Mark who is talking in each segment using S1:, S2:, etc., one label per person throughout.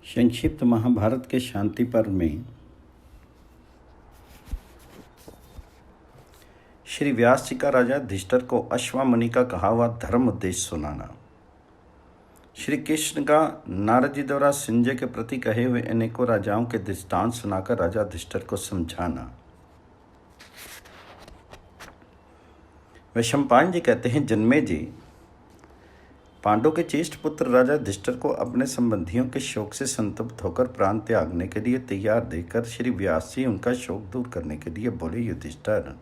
S1: संक्षिप्त महाभारत के शांति पर्व में श्री व्यास जी का राजा युधिष्ठिर को अश्वमुनि का कहा हुआ धर्म उपदेश सुनाना। श्री कृष्ण का नारद जी द्वारा संजय के प्रति कहे हुए अनेकों राजाओं के दृष्टांत सुनाकर राजा युधिष्ठिर को समझाना। वैशंपायन जी कहते हैं, जन्मे जी पांडव के ज्येष्ठ पुत्र राजा युधिष्ठिर को अपने संबंधियों के शोक से संतप्त होकर प्राण त्यागने के लिए तैयार देखकर श्री व्यास जी उनका शोक दूर करने के लिए बोले, युधिष्ठिर,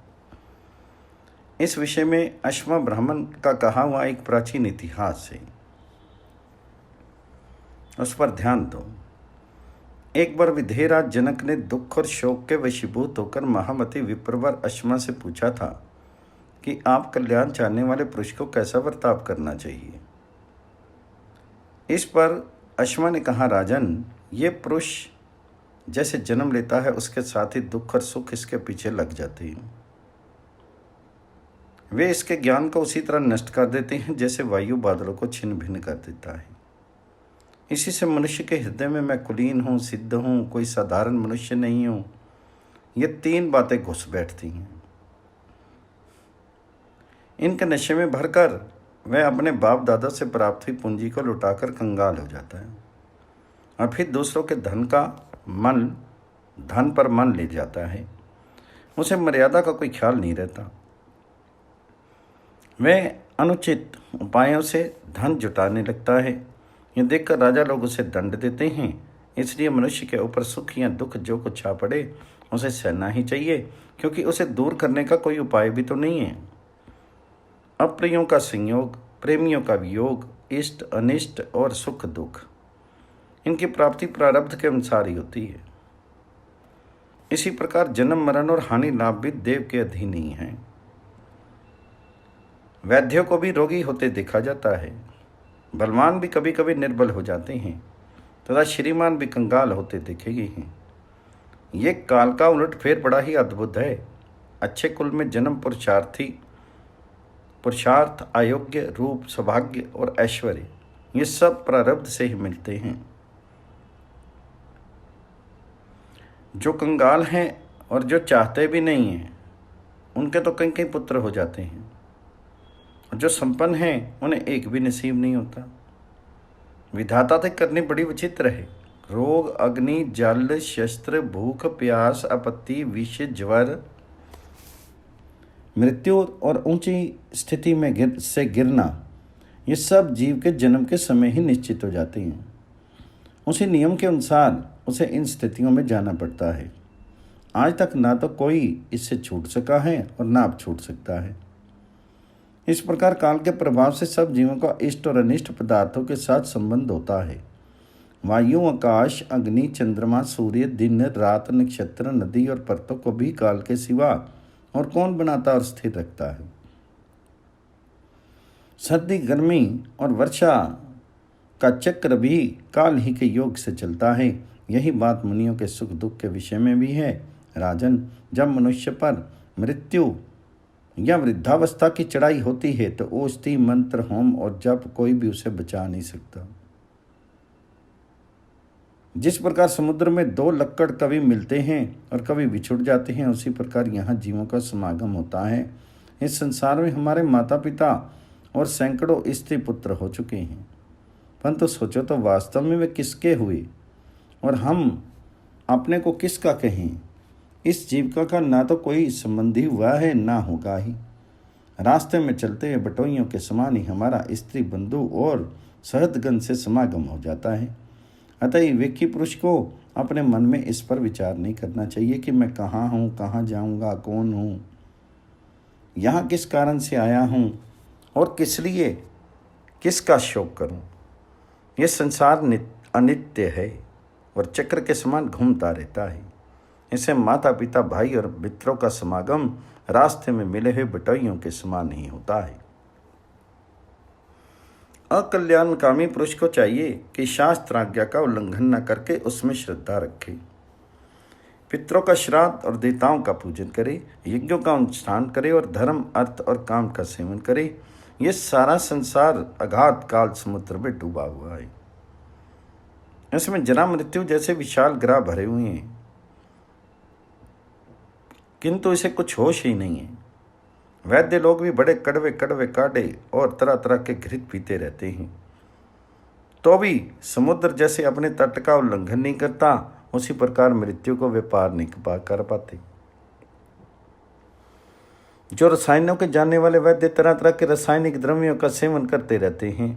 S1: इस विषय में अश्व ब्राह्मण का कहा हुआ एक प्राचीन इतिहास है, उस पर ध्यान दो। एक बार विधेयराज जनक ने दुख और शोक के वशीभूत होकर महामती विप्रवर अश्व से पूछा था कि आप कल्याण चाहने वाले पुरुष को कैसा बर्ताव करना चाहिए। इस पर अश्व ने कहा, राजन, ये पुरुष जैसे जन्म लेता है उसके साथ ही दुख और सुख इसके पीछे लग जाते हैं। वे इसके ज्ञान को उसी तरह नष्ट कर देते हैं जैसे वायु बादलों को छिन्न भिन्न कर देता है। इसी से मनुष्य के हृदय में मैं कुलीन हूँ, सिद्ध हूँ, कोई साधारण मनुष्य नहीं हूँ, ये तीन बातें घुस बैठती हैं। इनके नशे में भरकर वह अपने बाप दादा से प्राप्त हुई पूंजी को लुटाकर कंगाल हो जाता है और फिर दूसरों के धन पर मन ले जाता है। उसे मर्यादा का कोई ख्याल नहीं रहता। वह अनुचित उपायों से धन जुटाने लगता है। यह देखकर राजा लोग उसे दंड देते हैं। इसलिए मनुष्य के ऊपर सुख या दुख जो कुछ आ पड़े उसे सहना ही चाहिए, क्योंकि उसे दूर करने का कोई उपाय भी तो नहीं है। अप्रियों का संयोग, प्रेमियों का वियोग, इष्ट अनिष्ट और सुख दुख, इनकी प्राप्ति प्रारब्ध के अनुसार ही होती है। इसी प्रकार जन्म मरण और हानि लाभ भी देव के अधीन ही हैं। वैद्यों को भी रोगी होते देखा जाता है, बलवान भी कभी कभी निर्बल हो जाते हैं तथा श्रीमान भी कंगाल होते देखे गए हैं। ये काल का उलट फेर बड़ा ही अद्भुत है। अच्छे कुल में जन्म पुरुषार्थ, अयोग्य, रूप, सौभाग्य और ऐश्वर्य, ये सब प्रारब्ध से ही मिलते हैं। जो कंगाल हैं और जो चाहते भी नहीं हैं उनके तो कई कई पुत्र हो जाते हैं, और जो संपन्न हैं उन्हें एक भी नसीब नहीं होता। विधाता तक करनी बड़ी विचित्र है। रोग, अग्नि, जल, शस्त्र, भूख, प्यास, आपत्ति, विष, ज्वर, मृत्यु और ऊंची स्थिति में गिरना, ये सब जीव के जन्म के समय ही निश्चित हो जाते हैं। उसी नियम के अनुसार उसे इन स्थितियों में जाना पड़ता है। आज तक ना तो कोई इससे छूट सका है और ना अब छूट सकता है। इस प्रकार काल के प्रभाव से सब जीवों का इष्ट और अनिष्ट पदार्थों के साथ संबंध होता है। वायु, आकाश, अग्नि, चंद्रमा, सूर्य, दिन रात, नक्षत्र, नदी और पर्वतों को भी काल के सिवा और कौन बनाता और स्थिर रखता है। सर्दी, गर्मी और वर्षा का चक्र भी काल ही के योग से चलता है। यही बात मुनियों के सुख दुख के विषय में भी है। राजन, जब मनुष्य पर मृत्यु या वृद्धावस्था की चढ़ाई होती है तो औषधि, मंत्र, होम और जप कोई भी उसे बचा नहीं सकता। जिस प्रकार समुद्र में दो लक्कड़ कभी मिलते हैं और कभी बिछुड़ जाते हैं, उसी प्रकार यहाँ जीवों का समागम होता है। इस संसार में हमारे माता पिता और सैकड़ों स्त्री पुत्र हो चुके हैं, परंतु सोचो तो वास्तव में वे किसके हुए और हम अपने को किसका कहें। इस जीविका का ना तो कोई संबंधी हुआ है ना होगा ही। रास्ते में चलते हुए बटोइयों के समान ही हमारा स्त्री बंधु और सहदगन से समागम हो जाता है। अतः विवेकी पुरुष को अपने मन में इस पर विचार नहीं करना चाहिए कि मैं कहाँ हूँ, कहाँ जाऊँगा, कौन हूँ, यहाँ किस कारण से आया हूँ और किस लिए किसका शोक करूँ। यह संसार अनित्य है और चक्र के समान घूमता रहता है। इसे माता पिता, भाई और मित्रों का समागम रास्ते में मिले हुए बटोइयों के समान ही होता है। अकल्याणकामी पुरुष को चाहिए कि शास्त्र आज्ञा का उल्लंघन न करके उसमें श्रद्धा रखे, पितरों का श्राद्ध और देवताओं का पूजन करे, यज्ञों का अनुष्ठान करे और धर्म, अर्थ और काम का सेवन करे। ये सारा संसार अगाध काल समुद्र में डूबा हुआ है। इसमें जरा मृत्यु जैसे विशाल ग्रह भरे हुए हैं, किंतु इसे कुछ होश ही नहीं है। वैद्य लोग भी बड़े कड़वे कड़वे काढ़े और तरह तरह के घृत पीते रहते हैं, तो भी समुद्र जैसे अपने तट का उल्लंघन नहीं करता, उसी प्रकार मृत्यु को वे पार नहीं कर पाते। जो रसायनों के जानने वाले वैद्य तरह तरह के रासायनिक द्रव्यों का सेवन करते रहते हैं,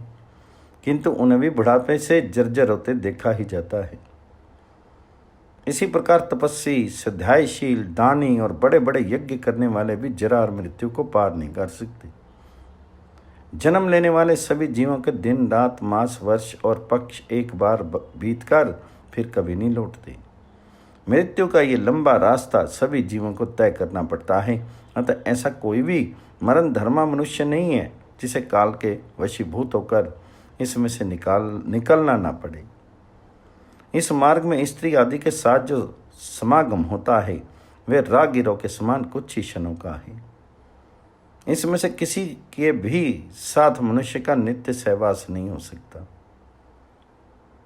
S1: किंतु उन्हें भी बुढ़ापे से जर्जर होते देखा ही जाता है। इसी प्रकार तपस्वी, स्वाध्यायशील, दानी और बड़े बड़े यज्ञ करने वाले भी जरा और मृत्यु को पार नहीं कर सकते। जन्म लेने वाले सभी जीवों के दिन, रात, मास, वर्ष और पक्ष एक बार बीतकर फिर कभी नहीं लौटते। मृत्यु का ये लंबा रास्ता सभी जीवों को तय करना पड़ता है। अतः ऐसा कोई भी मरण धर्मा मनुष्य नहीं है जिसे काल के वशीभूत होकर इसमें से निकलना ना पड़े। इस मार्ग में स्त्री आदि के साथ जो समागम होता है वे रागिरों के समान कुछ ही क्षणों का है। इसमें से किसी के भी साथ मनुष्य का नित्य सहवास नहीं हो सकता।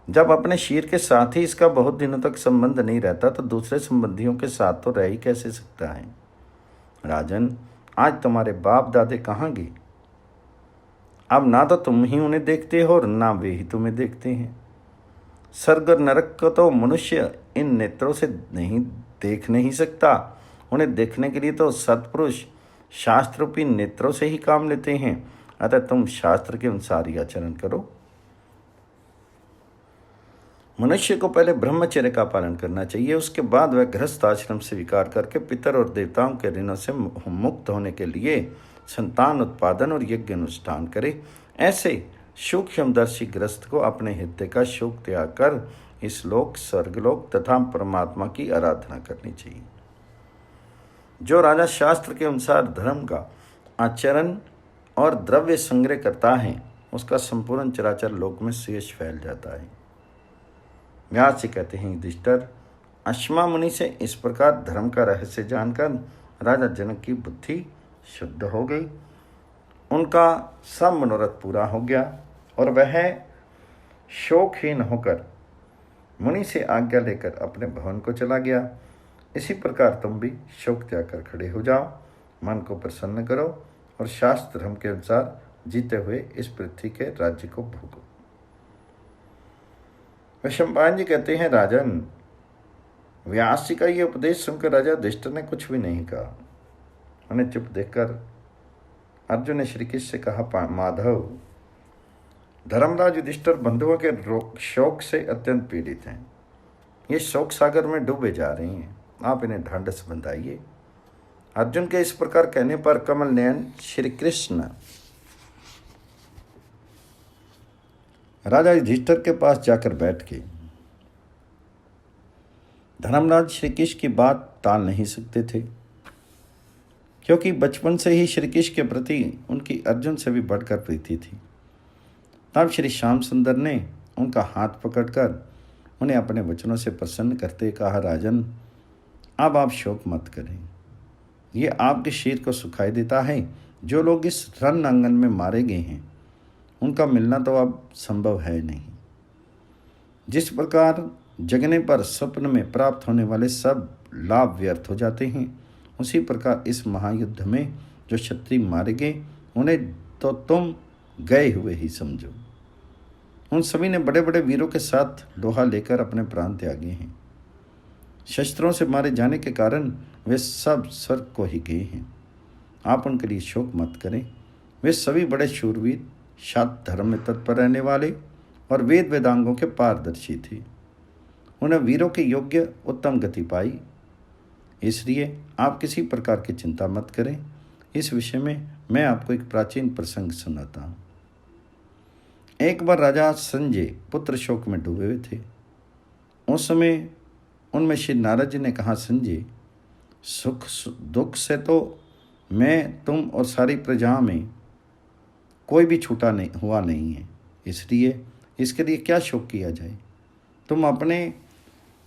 S1: जब अपने शरीर के साथ ही इसका बहुत दिनों तक संबंध नहीं रहता तो दूसरे संबंधियों के साथ तो रह ही कैसे सकता है। राजन, आज तुम्हारे बाप दादे कहाँ गए? अब ना तो तुम ही उन्हें देखते हो और ना वे ही तुम्हें देखते हैं। स्वर्ग और नरक को तो मनुष्य इन नेत्रों से देख नहीं सकता। उन्हें देखने के लिए तो सत्पुरुष शास्त्र रूपी नेत्रों से ही काम लेते हैं। अतः तुम शास्त्र के अनुसार ही आचरण करो। मनुष्य को पहले ब्रह्मचर्य का पालन करना चाहिए, उसके बाद वह गृहस्थ आश्रम स्वीकार करके पितर और देवताओं के ऋणों से मुक्त होने के लिए संतान उत्पादन और यज्ञ अनुष्ठान करे। ऐसे सूक्ष्मदर्शी गृहस्थ को अपने हृदय का शोक त्याग कर इस लोक, स्वर्गलोक तथा परमात्मा की आराधना करनी चाहिए। जो राजा शास्त्र के अनुसार धर्म का आचरण और द्रव्य संग्रह करता है उसका संपूर्ण चराचर लोक में शेष फैल जाता है। व्यास जी कहते हैं, युधिष्ठिर, अश्मा मुनि से इस प्रकार धर्म का रहस्य जानकर राजा जनक की बुद्धि शुद्ध हो गई। उनका सब मनोरथ पूरा हो गया और वह शोकहीन होकर मुनि से आज्ञा लेकर अपने भवन को चला गया। इसी प्रकार तुम भी शोक त्याग कर खड़े हो जाओ, मन को प्रसन्न करो और शास्त्र धर्म के अनुसार जीते हुए इस पृथ्वी के राज्य को भोगो। वैशंपायन जी कहते हैं, राजन, व्यास जी का ये उपदेश सुनकर राजा युधिष्ठिर ने कुछ भी नहीं कहा। उन्हें चुप देखकर अर्जुन ने श्री कृष्ण से कहा, माधव, धर्मराज युधिष्ठिर बंधुओं के शोक से अत्यंत पीड़ित हैं। ये शोक सागर में डूबे जा रहे हैं, आप इन्हें ढांढस बंधाइए। अर्जुन के इस प्रकार कहने पर कमल नयन श्री कृष्ण राजा युधिष्ठिर के पास जाकर बैठ गए। धर्मराज श्री कृष्ण की बात टाल नहीं सकते थे, क्योंकि बचपन से ही श्री कृष्ण के प्रति उनकी अर्जुन से भी बढ़कर प्रीति थी। तब श्री श्याम सुंदर ने उनका हाथ पकड़कर उन्हें अपने वचनों से प्रसन्न करते कहा, राजन, अब आप शोक मत करें। ये आपके शरीर को सुखाई देता है। जो लोग इस रण आंगन में मारे गए हैं उनका मिलना तो अब संभव है नहीं। जिस प्रकार जगने पर स्वप्न में प्राप्त होने वाले सब लाभ व्यर्थ हो जाते हैं, उसी प्रकार इस महायुद्ध में जो क्षत्रिय मारे गए उन्हें तो तुम गए हुए ही समझो। उन सभी ने बड़े बड़े वीरों के साथ लोहा लेकर अपने प्राण त्यागे हैं। शस्त्रों से मारे जाने के कारण वे सब स्वर्ग को ही गए हैं। आप उनके लिए शोक मत करें। वे सभी बड़े शूरवीर, शास्त्र धर्म में तत्पर रहने वाले और वेद वेदांगों के पारदर्शी थे। उन्हें वीरों के योग्य उत्तम गति पाई। इसलिए आप किसी प्रकार की चिंता मत करें। इस विषय में मैं आपको एक प्राचीन प्रसंग सुनाता हूँ। एक बार राजा संजय पुत्र शोक में डूबे हुए थे। उस समय उनमें श्री नारद जी ने कहा, संजय, सुख दुख से तो मैं, तुम और सारी प्रजा में कोई भी छूटा नहीं हुआ नहीं है, इसलिए इसके लिए क्या शोक किया जाए। तुम अपने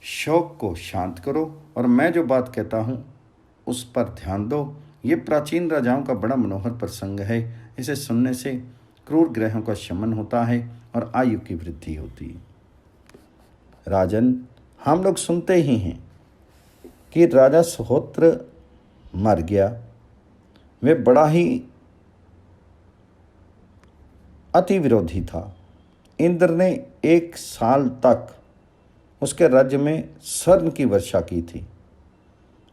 S1: शोक को शांत करो और मैं जो बात कहता हूँ उस पर ध्यान दो। ये प्राचीन राजाओं का बड़ा मनोहर प्रसंग है। इसे सुनने से क्रूर ग्रहों का शमन होता है और आयु की वृद्धि होती है। राजन, हम लोग सुनते ही हैं कि राजा सुहोत्र मर गया। वे बड़ा ही अति विरोधी था। इंद्र ने 1 साल तक उसके राज्य में स्वर्ण की वर्षा की थी।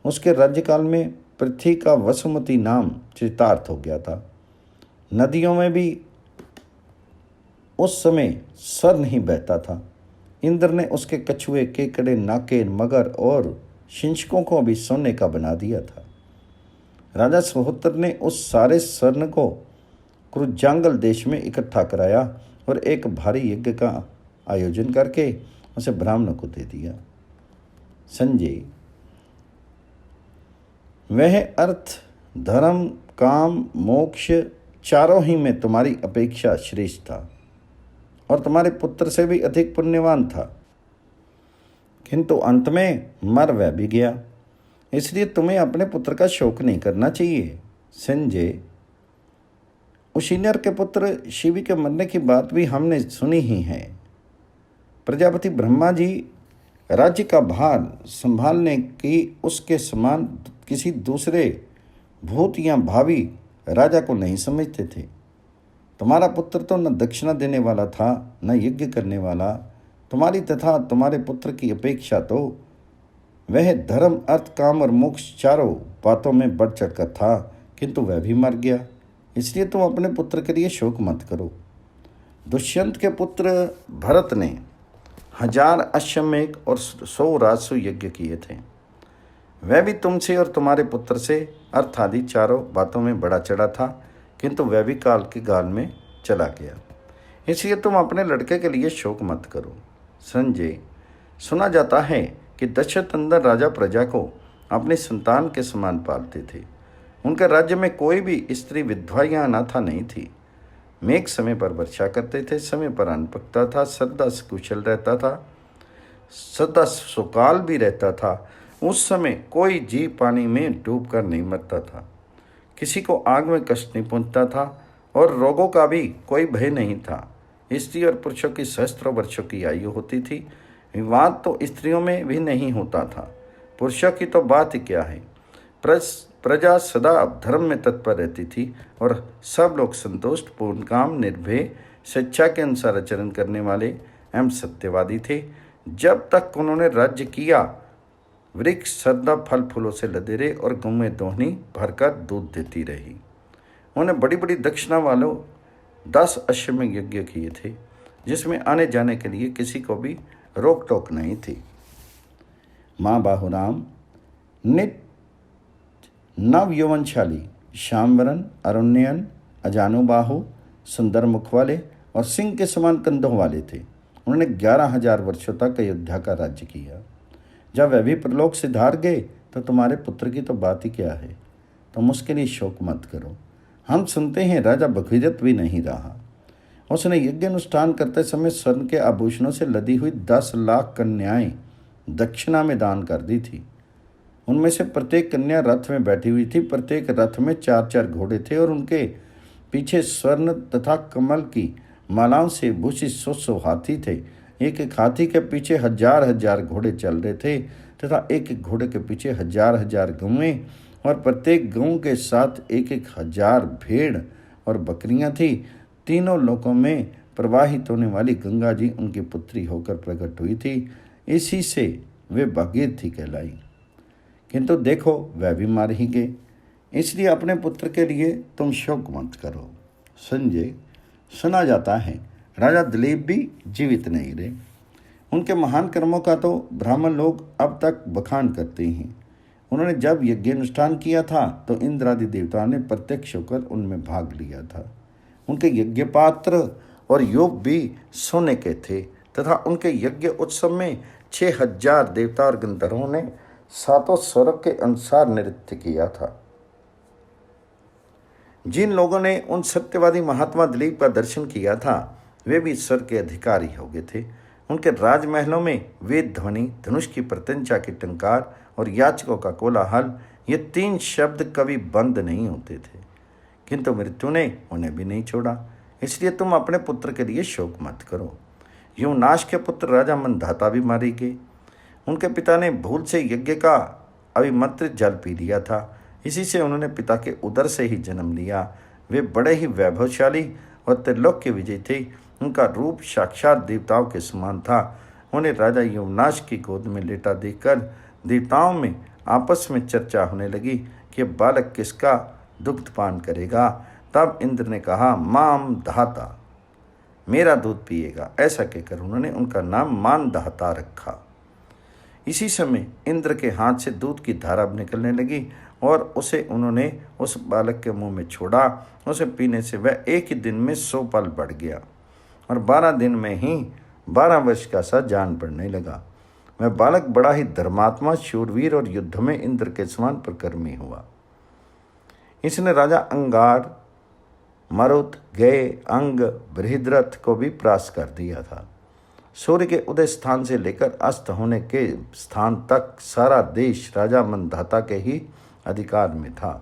S1: उसके राज्यकाल में पृथ्वी का वसुमती नाम चरितार्थ हो गया था। नदियों में भी उस समय स्वर्ण ही बहता था। इंद्र ने उसके कछुए, केकड़े, नाके, मगर और शिंशकों को भी सोने का बना दिया था। राजा सुहोत्र ने उस सारे स्वर्ण को कुरुजांगल देश में इकट्ठा कराया और एक भारी यज्ञ का आयोजन करके उसे ब्राह्मणों को दे दिया। संजय, वह अर्थ, धर्म, काम, मोक्ष चारों ही में तुम्हारी अपेक्षा श्रेष्ठ था और तुम्हारे पुत्र से भी अधिक पुण्यवान था, किंतु अंत में मर वह भी गया। इसलिए तुम्हें अपने पुत्र का शोक नहीं करना चाहिए। संजय, उशीनर के पुत्र शिवी के मरने की बात भी हमने सुनी ही है। प्रजापति ब्रह्मा जी राज्य का भार संभालने की उसके समान किसी दूसरे भूत या भावी राजा को नहीं समझते थे। तुम्हारा पुत्र तो न दक्षिणा देने वाला था, न यज्ञ करने वाला। तुम्हारी तथा तुम्हारे पुत्र की अपेक्षा तो वह धर्म, अर्थ, काम और मोक्ष चारों बातों में बढ़ चढ़कर था, किंतु वह भी मर गया। इसलिए तुम अपने पुत्र के लिए शोक मत करो। दुष्यंत के पुत्र भरत ने 1000 अश्वमेध और 100 राजसु यज्ञ किए थे। वह भी तुमसे और तुम्हारे पुत्र से अर्थ आदि चारों बातों में बड़ा चढ़ा था, किंतु वह भी काल की गाल में चला गया। इसलिए तुम अपने लड़के के लिए शोक मत करो। संजय, सुना जाता है कि दशरथ राजा प्रजा को अपनी संतान के समान पालते थे। उनके राज्य में कोई भी स्त्री विधवा या अनाथा नहीं थी। मेघ समय पर वर्षा करते थे, समय पर अन्न पकता था, सदा कुशल रहता था, सदा सुकाल भी रहता था। उस समय कोई जीव पानी में डूबकर नहीं मरता था, किसी को आग में कष्ट नहीं पहुंचता था और रोगों का भी कोई भय नहीं था। स्त्री और पुरुषों की सहस्त्रों वर्षों की आयु होती थी। विवाद तो स्त्रियों में भी नहीं होता था, पुरुषों की तो बात ही क्या है। प्रजा सदा धर्म में तत्पर रहती थी और सब लोग संतुष्ट, पूर्ण काम, निर्भय, शिक्षा के अनुसार आचरण करने वाले एवं सत्यवादी थे। जब तक उन्होंने राज्य किया, वृक्ष सदा फल फूलों से लदे रहे और गौएं दोहनी भरकर दूध देती रही। उन्होंने बड़ी बड़ी दक्षिणा वालों 10 अश्वमेध यज्ञ किए थे, जिसमें आने जाने के लिए किसी को भी रोक टोक नहीं थी। माँ बाहुराम नित्य नव यौवनशाली, श्यामवरण, अरुण्यन, अजानुबाहु, सुंदर मुख वाले और सिंह के समान कंधों वाले थे। उन्होंने 11,000 वर्षों तक अयोध्या का राज्य किया। जब वह भी प्रलोक से धार गए तो तुम्हारे पुत्र की तो बात ही क्या है। तुम उसके लिए शोक मत करो। हम सुनते हैं राजा भगीरथ भी नहीं रहा। उसने यज्ञ अनुष्ठान करते समय स्वर्ण के आभूषणों से लदी हुई 10 लाख कन्याएं दक्षिणा में दान कर दी थी। उनमें से प्रत्येक कन्या रथ में बैठी हुई थी। प्रत्येक रथ में 4-4 घोड़े थे और उनके पीछे स्वर्ण तथा कमल की मालाओं से भूषित 100 हाथी थे। एक एक हाथी के पीछे 1000 घोड़े चल रहे थे तथा एक एक घोड़े के पीछे 1000 गौएं और प्रत्येक गऊ के साथ 1000 भेड़ और बकरियां थी। तीनों लोकों में प्रवाहित होने वाली गंगा जी उनकी पुत्री होकर प्रकट हुई थी। इसी से वे भागीरथी कहलाई। किंतु देखो, वह भी मार ही गए। इसलिए अपने पुत्र के लिए तुम शोक मत करो। संजय, सुना जाता है राजा दिलीप भी जीवित नहीं रहे। उनके महान कर्मों का तो ब्राह्मण लोग अब तक बखान करते हैं। उन्होंने जब यज्ञ अनुष्ठान किया था तो इंद्र आदि देवताओं ने प्रत्यक्ष होकर उनमें भाग लिया था। उनके यज्ञ पात्र और योग भी सोने के थे तथा उनके यज्ञ उत्सव में 6000 देवता और गंधर्वों ने 7 स्वर्ग के अनुसार नृत्य किया था। जिन लोगों ने उन सत्यवादी महात्मा दिलीप का दर्शन किया था वे भी ईश्वर के अधिकारी हो गए थे। उनके राजमहलों में वेद ध्वनि, धनुष की प्रत्यंचा की टंकार और याचकों का कोलाहल, ये 3 शब्द कभी बंद नहीं होते थे। किंतु मृत्यु ने उन्हें भी नहीं छोड़ा। इसलिए तुम अपने पुत्र के लिए शोक मत करो। युवनाश के पुत्र राजा मंधाता भी मारे गए। उनके पिता ने भूल से यज्ञ का अभिमंत्रित जल पी लिया था, इसी से उन्होंने पिता के उदर से ही जन्म लिया। वे बड़े ही वैभवशाली और त्रिलोक्य विजयी थे। उनका रूप साक्षात देवताओं के समान था। उन्हें राजा युवनाश की गोद में लेटा देखकर देवताओं में आपस में चर्चा होने लगी कि बालक किसका दुग्ध पान करेगा। तब इंद्र ने कहा, माम धाता, मेरा दूध पिएगा। ऐसा कहकर उन्होंने उनका नाम मानधाता रखा। इसी समय इंद्र के हाथ से दूध की धारा निकलने लगी और उसे उन्होंने उस बालक के मुंह में छोड़ा। उसे पीने से वह एक ही दिन में 100 पल बढ़ गया और 12 दिन में ही 12 वर्ष का सा जान पड़ने लगा। वह बालक बड़ा ही धर्मात्मा, शूरवीर और युद्ध में इंद्र के समान प्रकर्मी हुआ। इसने राजा अंगार, मरुत, गय, अंग, बृहद्रथ को भी परास्त कर दिया था। सूर्य के उदय स्थान से लेकर अस्त होने के स्थान तक सारा देश राजा मंधाता के ही अधिकार में था।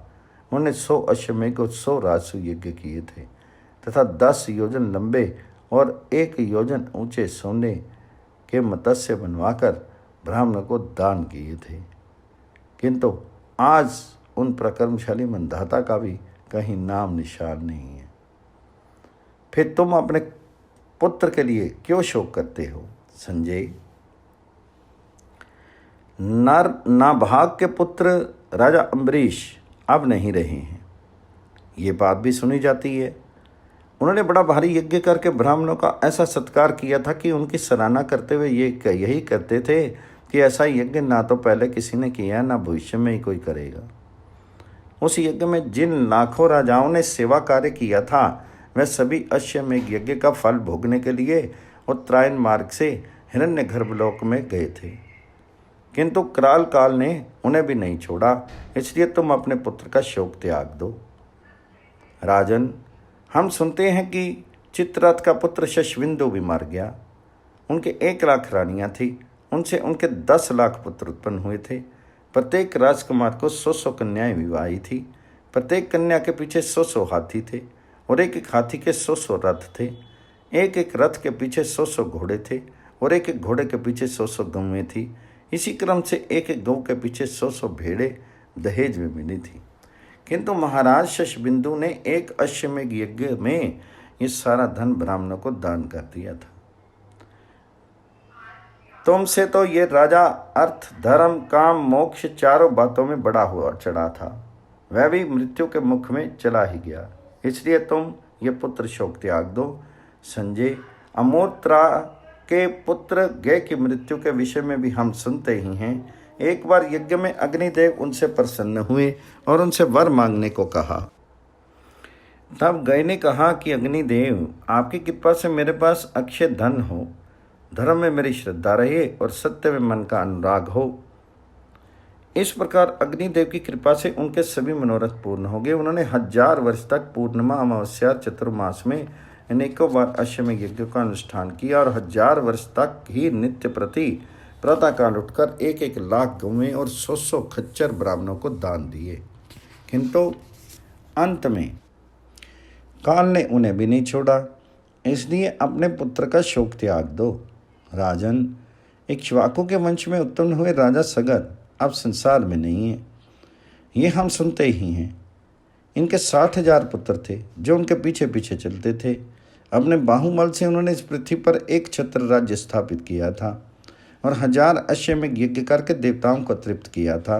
S1: उन्होंने 100 अश्वमेघ और 100 राजसूय यज्ञ किए थे तथा 10 योजन लंबे और 1 योजन ऊंचे सोने के मत्स्य बनवाकर ब्राह्मणों को दान किए थे। किंतु आज उन प्रकर्मशाली मंधाता का भी कहीं नाम निशान नहीं है। फिर तुम अपने पुत्र के लिए क्यों शोक करते हो संजय? नाभाग के पुत्र राजा अम्बरीश अब नहीं रहे हैं, ये बात भी सुनी जाती है। उन्होंने बड़ा भारी यज्ञ करके ब्राह्मणों का ऐसा सत्कार किया था कि उनकी सराहना करते हुए यही कहते थे कि ऐसा यज्ञ ना तो पहले किसी ने किया, ना भविष्य में ही कोई करेगा। उस यज्ञ में जिन लाखों राजाओं ने सेवा कार्य किया था, वह सभी अश्वमेघ यज्ञ का फल भोगने के लिए उत्तरायण मार्ग से हिरण्यगर्भलोक में गए थे। किंतु कराल काल ने उन्हें भी नहीं छोड़ा, इसलिए तुम अपने पुत्र का शोक त्याग दो। राजन, हम सुनते हैं कि चित्ररथ का पुत्र शशबिंदु भी मर गया। उनके 1 लाख रानियां थी, उनसे उनके 10 लाख पुत्र उत्पन्न हुए थे। प्रत्येक राजकुमार को 100 कन्याएं विवाही थी। प्रत्येक कन्या के पीछे 100 हाथी थे और एक हाथी के 100 रथ थे। एक रथ के पीछे 100 घोड़े थे और एक घोड़े के पीछे 100 गौवें थी। इसी क्रम से एक गौ के पीछे 100 भेड़े दहेज में मिली थी। किंतु महाराज शशबिंदु ने एक अश्वमेघ यज्ञ में ये सारा धन ब्राह्मणों को दान कर दिया था। तुमसे तो ये राजा अर्थ, धर्म, काम, मोक्ष चारों बातों में बड़ा हुआ चढ़ा था, वह भी मृत्यु के मुख में चला ही गया। इसलिए तुम ये पुत्र शोक त्याग दो। संजय, अमोत्रा के पुत्र गय की मृत्यु के विषय में भी हम सुनते ही हैं। एक बार यज्ञ में अग्निदेव उनसे प्रसन्न हुए और उनसे वर मांगने को कहा। तब गय ने कहा कि अग्निदेव, आपकी कृपा से मेरे पास अक्षय धन हो, धर्म में मेरी श्रद्धा रहे और सत्य में मन का अनुराग हो। इस प्रकार अग्निदेव की कृपा से उनके सभी मनोरथ पूर्ण हो गए। उन्होंने 1000 वर्ष तक पूर्णिमा, अमावस्या, चतुर्मास में अनेकों बार अश्वमेघ यज्ञ का अनुष्ठान किया और 1000 वर्ष तक ही नित्य प्रति प्रातःकाल उठकर 1-1 लाख गौवें और 100 खच्चर ब्राह्मणों को दान दिए। किंतु अंत में काल ने उन्हें भी नहीं छोड़ा, इसलिए अपने पुत्र का शोक त्याग दो। राजन, इक्ष्वाकु के वंश में उत्पन्न हुए राजा सगर अब संसार में नहीं है, ये हम सुनते ही हैं। इनके 60,000 पुत्र थे जो उनके पीछे पीछे चलते थे। अपने बाहुबल से उन्होंने इस पृथ्वी पर एक छत्र राज्य स्थापित किया था और 1000 अश्वमेघ यज्ञ करके देवताओं को तृप्त किया था।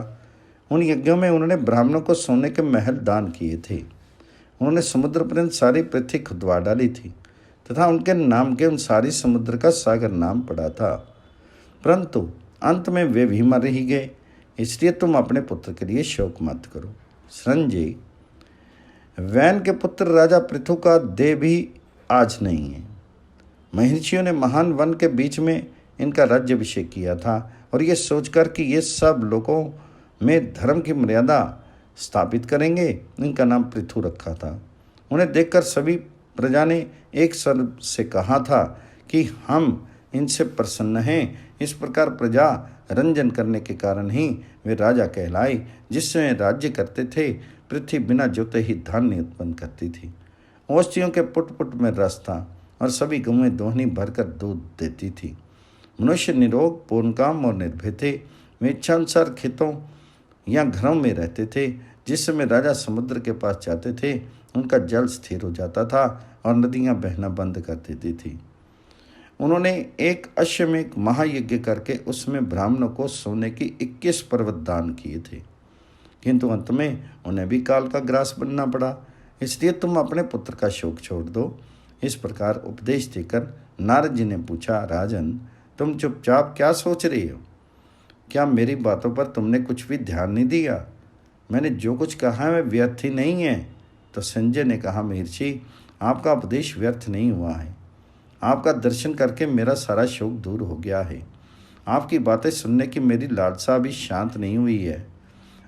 S1: उन यज्ञों में उन्होंने ब्राह्मणों को सोने के महल दान किए थे। उन्होंने समुद्र पर्यंत सारी पृथ्वी खुदवा डाली थी तथा उनके नाम के उन सारी समुद्र का सागर नाम पड़ा था। परंतु अंत में वे भी मर ही गए, इसलिए तुम अपने पुत्र के लिए शोक मत करो। संजय, वैन के पुत्र राजा पृथु का देह भी आज नहीं है। महर्षियों ने महान वन के बीच में इनका राज्याभिषेक किया था और ये सोचकर कि ये सब लोगों में धर्म की मर्यादा स्थापित करेंगे, इनका नाम पृथु रखा था। उन्हें देखकर सभी प्रजा ने एक स्वर से कहा था कि हम इनसे प्रसन्न हैं। इस प्रकार प्रजा रंजन करने के कारण ही वे राजा कहलाए। जिससे राज्य करते थे, पृथ्वी बिना जोते ही धान्य उत्पन्न करती थी। औषधियों के पुट पुट में रस था और सभी गौएं दोहनी भरकर दूध देती थी। मनुष्य निरोग, पूर्णकाम और निर्भय थे। वे इच्छानुसार खेतों या घरों में रहते थे। जिस समय राजा समुद्र के पास जाते थे, उनका जल स्थिर हो जाता था और नदियां बहना बंद कर देती थी। उन्होंने एक अश्वमेध महायज्ञ करके उसमें ब्राह्मणों को सोने की 21 पर्वत दान किए थे, किंतु अंत में उन्हें भी काल का ग्रास बनना पड़ा। इसलिए तुम अपने पुत्र का शोक छोड़ दो। इस प्रकार उपदेश देकर नारद जी ने पूछा, राजन, तुम चुपचाप क्या सोच रही हो? क्या मेरी बातों पर तुमने कुछ भी ध्यान नहीं दिया? मैंने जो कुछ कहा है वह व्यर्थ ही नहीं है। तो संजय ने कहा, महर्षि, आपका उपदेश व्यर्थ नहीं हुआ है। आपका दर्शन करके मेरा सारा शोक दूर हो गया है। आपकी बातें सुनने की मेरी लालसा अभी शांत नहीं हुई है।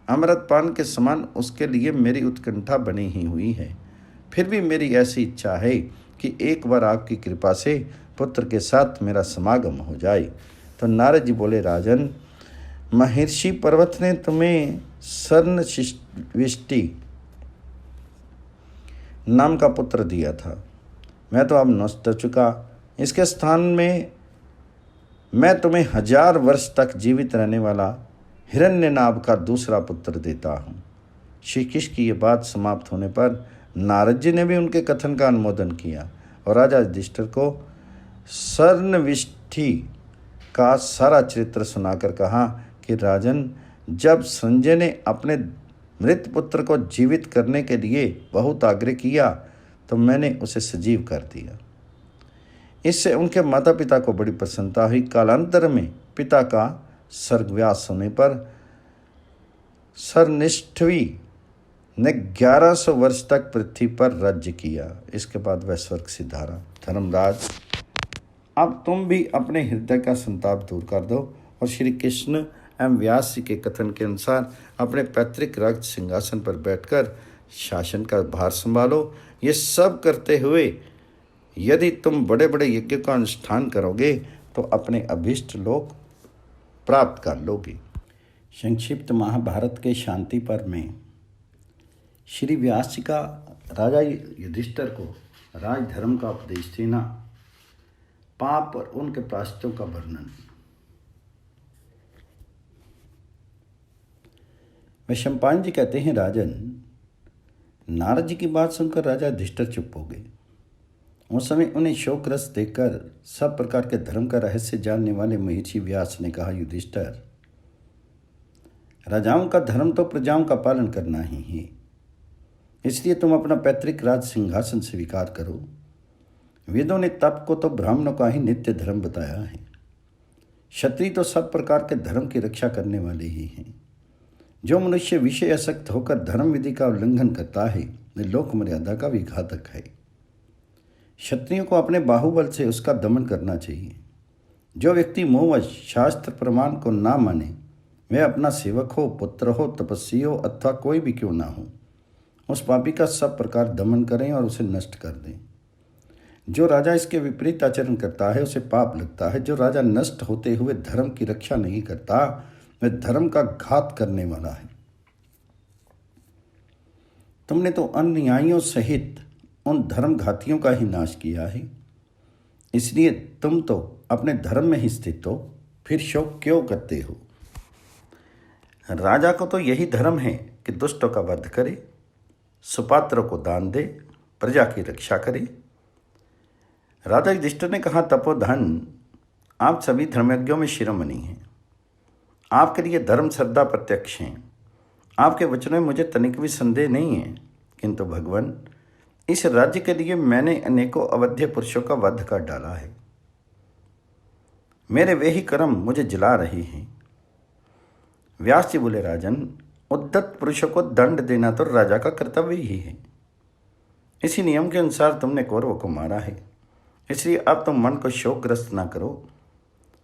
S1: अमृतपान के समान उसके लिए मेरी उत्कंठा बनी ही हुई है। फिर भी मेरी ऐसी इच्छा है कि एक बार आपकी कृपा से पुत्र के साथ मेरा समागम हो जाए। तो नारद जी बोले, राजन, महर्षि पर्वत ने तुम्हें सर्नविष्टि नाम का पुत्र दिया था। मैं तो अब नष्ट हो चुका। इसके स्थान में मैं तुम्हें 1000 वर्ष तक जीवित रहने वाला हिरण्यनाभ का दूसरा पुत्र देता हूँ। श्री कृष्ण की ये बात समाप्त होने पर नारद जी ने भी उनके कथन का अनुमोदन किया और राजा युधिष्ठिर को सर्नविष्टि का सारा चरित्र सुनाकर कहा कि राजन, जब संजय ने अपने मृत पुत्र को जीवित करने के लिए बहुत आग्रह किया तो मैंने उसे सजीव कर दिया। इससे उनके माता पिता को बड़ी प्रसन्नता हुई। कालांतर में पिता का स्वर्गवास होने पर सर्निष्ठवी ने 1100 वर्ष तक पृथ्वी पर राज्य किया। इसके बाद वह स्वर्ग सिधारा। धर्मराज, अब तुम भी अपने हृदय का संताप दूर कर दो और श्री कृष्ण एवं व्यास जी के कथन के अनुसार अपने पैतृक राज सिंहासन पर बैठकर शासन का भार संभालो। ये सब करते हुए यदि तुम बड़े बड़े यज्ञ का अनुष्ठान करोगे तो अपने अभीष्ट लोक प्राप्त कर लोगे। संक्षिप्त महाभारत के शांति पर्व में श्री व्यास जी का राजा युधिष्ठिर को राजधर्म का उपदेश देना, पाप और उनके प्रायश्चितों का वर्णन। वैशंपायन जी कहते हैं, राजन, नारद जी की बात सुनकर राजा युधिष्ठिर चुप हो गए। उस समय उन्हें शोक रस देखकर सब प्रकार के धर्म का रहस्य जानने वाले महर्षि व्यास ने कहा, युधिष्ठिर, राजाओं का धर्म तो प्रजाओं का पालन करना ही है। इसलिए तुम अपना पैतृक राज सिंहासन स्वीकार करो। वेदों ने तप को तो ब्राह्मणों का ही नित्य धर्म बताया है। क्षत्रिय तो सब प्रकार के धर्म की रक्षा करने वाले ही हैं। जो मनुष्य विषय आसक्त होकर धर्म विधि का उल्लंघन करता है वह लोक मर्यादा का भी घातक है। क्षत्रियों को अपने बाहुबल से उसका दमन करना चाहिए। जो व्यक्ति मोहवश शास्त्र प्रमाण को ना माने, वह अपना सेवक हो, पुत्र हो, तपस्वी हो अथवा कोई भी क्यों ना हो, उस पापी का सब प्रकार दमन करें और उसे नष्ट कर दें। जो राजा इसके विपरीत आचरण करता है उसे पाप लगता है। जो राजा नष्ट होते हुए धर्म की रक्षा नहीं करता वह धर्म का घात करने वाला है। तुमने तो अन्यायियों सहित उन धर्मघातियों का ही नाश किया है। इसलिए तुम तो अपने धर्म में ही स्थित हो, फिर शोक क्यों करते हो? राजा को तो यही धर्म है कि दुष्टों का वध करे, सुपात्रों को दान दे, प्रजा की रक्षा करे। राजा युधिष्ठिर ने कहा, तपोधन, आप सभी धर्मज्ञों में शिरोमणि हैं। आपके लिए धर्म श्रद्धा प्रत्यक्ष हैं। आपके वचनों में मुझे तनिक भी संदेह नहीं है। किंतु भगवान, इस राज्य के लिए मैंने अनेकों अवध्य पुरुषों का वध कर डाला है। मेरे वे ही कर्म मुझे जला रहे हैं। व्यास जी बोले, राजन, उद्दत पुरुषों को दंड देना तो राजा का कर्तव्य ही है। इसी नियम के अनुसार तुमने कौरवों को मारा है। इसलिए अब तुम मन को शोकग्रस्त ना करो।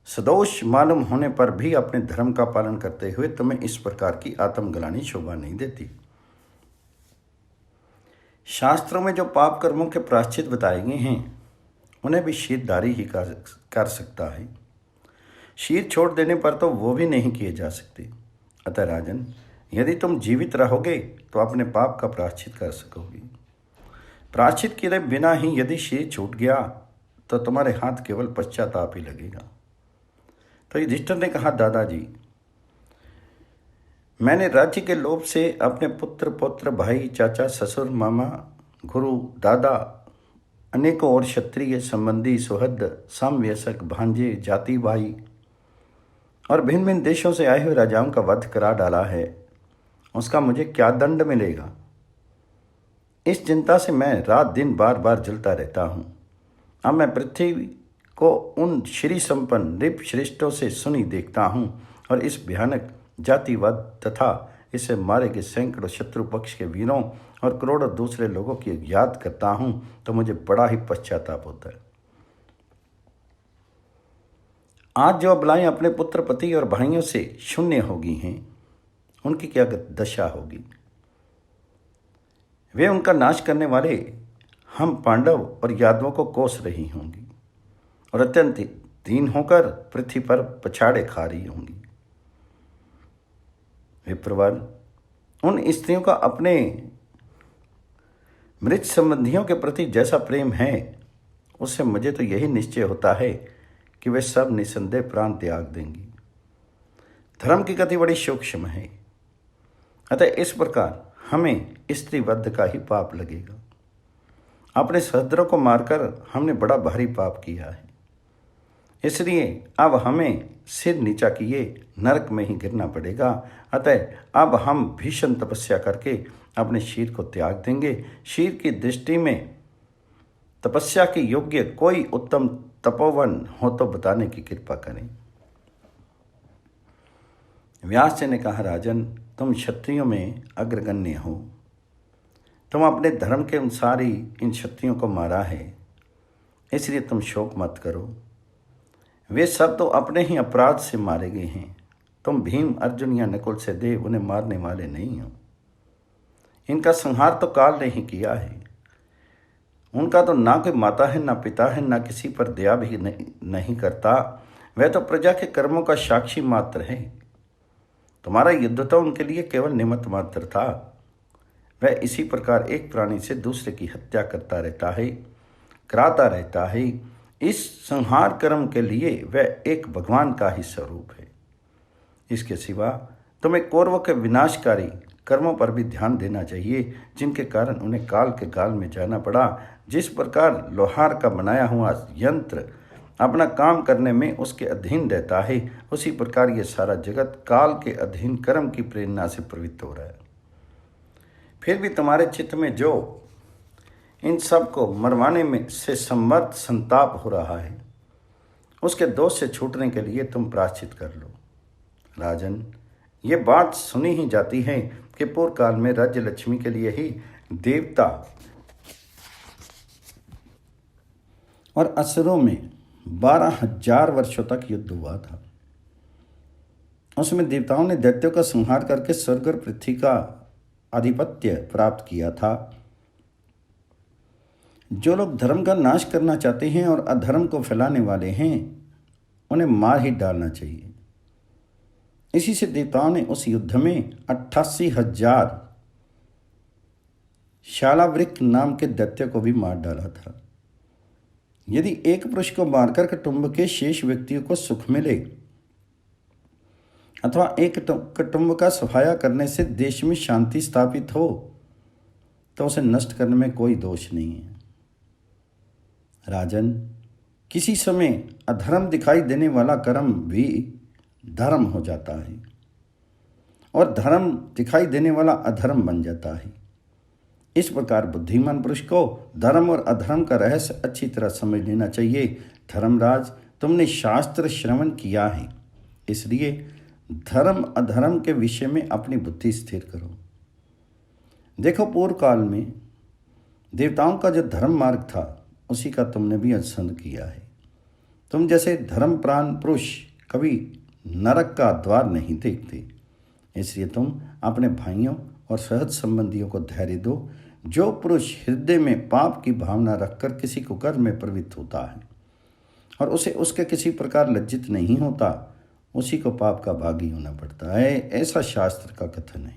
S1: सदोष मालूम होने पर भी अपने धर्म का पालन करते हुए तुम्हें इस प्रकार की आत्मग्लानि शोभा नहीं देती। शास्त्रों में जो पाप कर्मों के प्रायश्चित बताए गए हैं उन्हें भी शीरधारी ही कर सकता है। शीर छोड़ देने पर तो वो भी नहीं किए जा सकते। अतः राजन, यदि तुम जीवित रहोगे तो अपने पाप का प्रायश्चित कर सकोगे। प्रायश्चित किए बिना ही यदि शीर छूट गया तो तुम्हारे हाथ केवल पश्चाताप ही लगेगा। तो युधिष्ठिर ने कहा, दादाजी, मैंने राज्य के लोभ से अपने पुत्र, पौत्र, भाई, चाचा, ससुर, मामा, गुरु, दादा, अनेकों और क्षत्रिय संबंधी, सुहृद, समवयस्क, भांजे, जाति भाई और भिन्न भिन्न देशों से आए हुए राजाओं का वध करा डाला है। उसका मुझे क्या दंड मिलेगा? इस चिंता से मैं रात दिन बार बार जलता रहता हूँ। अब मैं पृथ्वी को उन श्री संपन्न नृप श्रेष्ठों से सुनी देखता हूँ और इस भयानक जातिवाद तथा इससे मारे गए सैकड़ों शत्रु पक्ष के वीरों और करोड़ों दूसरे लोगों की याद करता हूँ तो मुझे बड़ा ही पश्चाताप होता है। आज जो अबलाएं अपने पुत्र, पति और भाइयों से शून्य हो गई हैं, उनकी क्या दशा होगी? वे उनका नाश करने वाले हम पांडव और यादवों को कोस रही होंगी और अत्यंत दीन होकर पृथ्वी पर पछाड़े खा रही होंगी। विप्रवर, उन स्त्रियों का अपने मृत संबंधियों के प्रति जैसा प्रेम है, उससे मुझे तो यही निश्चय होता है कि वे सब निसंदेह प्राण त्याग देंगी। धर्म की गति बड़ी सूक्ष्म है, अतः इस प्रकार हमें स्त्रीवध का ही पाप लगेगा। अपने सहोदरों को मारकर हमने बड़ा भारी पाप किया है, इसलिए अब हमें सिर नीचा किए नरक में ही गिरना पड़ेगा। अतः अब हम भीषण तपस्या करके अपने शरीर को त्याग देंगे। शरीर की दृष्टि में तपस्या के योग्य कोई उत्तम तपोवन हो तो बताने की कृपा करें। व्यास जी ने कहा, राजन, तुम क्षत्रियों में अग्रगण्य हो। तुम अपने धर्म के अनुसार ही इन क्षत्रियों को मारा है, इसलिए तुम शोक मत करो। वे सब तो अपने ही अपराध से मारे गए हैं। तुम भीम, अर्जुन या नकुल, सहदेव उन्हें मारने वाले नहीं हो। इनका संहार तो काल ने ही किया है। उनका तो ना कोई माता है, ना पिता है, ना किसी पर दया भी नहीं करता। वह तो प्रजा के कर्मों का साक्षी मात्र है। तुम्हारा युद्ध तो उनके लिए केवल निमित्त मात्र था। वह इसी प्रकार एक प्राणी से दूसरे की हत्या करता रहता है, कराता रहता है। इस संहार कर्म के लिए वह एक भगवान का ही स्वरूप है। इसके सिवा तुम्हें कौरवों के विनाशकारी कर्मों पर भी ध्यान देना चाहिए, जिनके कारण उन्हें काल के गाल में जाना पड़ा। जिस प्रकार लोहार का बनाया हुआ यंत्र अपना काम करने में उसके अधीन रहता है, उसी प्रकार ये सारा जगत काल के अधीन कर्म की प्रेरणा से प्रवृत्त हो रहा है। फिर भी तुम्हारे चित्त में जो इन सब को मरवाने में से समर्थ संताप हो रहा है, उसके दोष से छूटने के लिए तुम प्रायश्चित कर लो। राजन, ये बात सुनी ही जाती है कि पूर्व काल में राज्य लक्ष्मी के लिए ही देवता और असुरों में 12,000 वर्षों तक युद्ध हुआ था। उसमें देवताओं ने दैत्यों का संहार करके स्वर्ग और पृथ्वी का आधिपत्य प्राप्त किया था। जो लोग धर्म का नाश करना चाहते हैं और अधर्म को फैलाने वाले हैं, उन्हें मार ही डालना चाहिए। इसी से देवताओं ने उस युद्ध में 88,000 शालावृक नाम के दैत्य को भी मार डाला था। यदि एक पुरुष को मारकर कुटुंब के शेष व्यक्तियों को सुख मिले अथवा एक कुटुंब का सफाया करने से देश में शांति स्थापित हो, तो उसे नष्ट करने में कोई दोष नहीं है। राजन, किसी समय अधर्म दिखाई देने वाला कर्म भी धर्म हो जाता है और धर्म दिखाई देने वाला अधर्म बन जाता है। इस प्रकार बुद्धिमान पुरुष को धर्म और अधर्म का रहस्य अच्छी तरह समझ लेना चाहिए। धर्मराज, तुमने शास्त्र श्रवण किया है, इसलिए धर्म अधर्म के विषय में अपनी बुद्धि स्थिर करो। देखो, पूर्व काल में देवताओं का जो धर्म मार्ग था, उसी का तुमने भी अनुसरण किया है। तुम जैसे धर्मप्राण पुरुष कभी नरक का द्वार नहीं देखते, इसलिए तुम अपने भाइयों और सहज संबंधियों को धैर्य दो। जो पुरुष हृदय में पाप की भावना रखकर किसी कुकर्म में प्रवृत्त होता है और उसे उसके किसी प्रकार लज्जित नहीं होता, उसी को पाप का भागी होना पड़ता है, ऐसा शास्त्र का कथन है।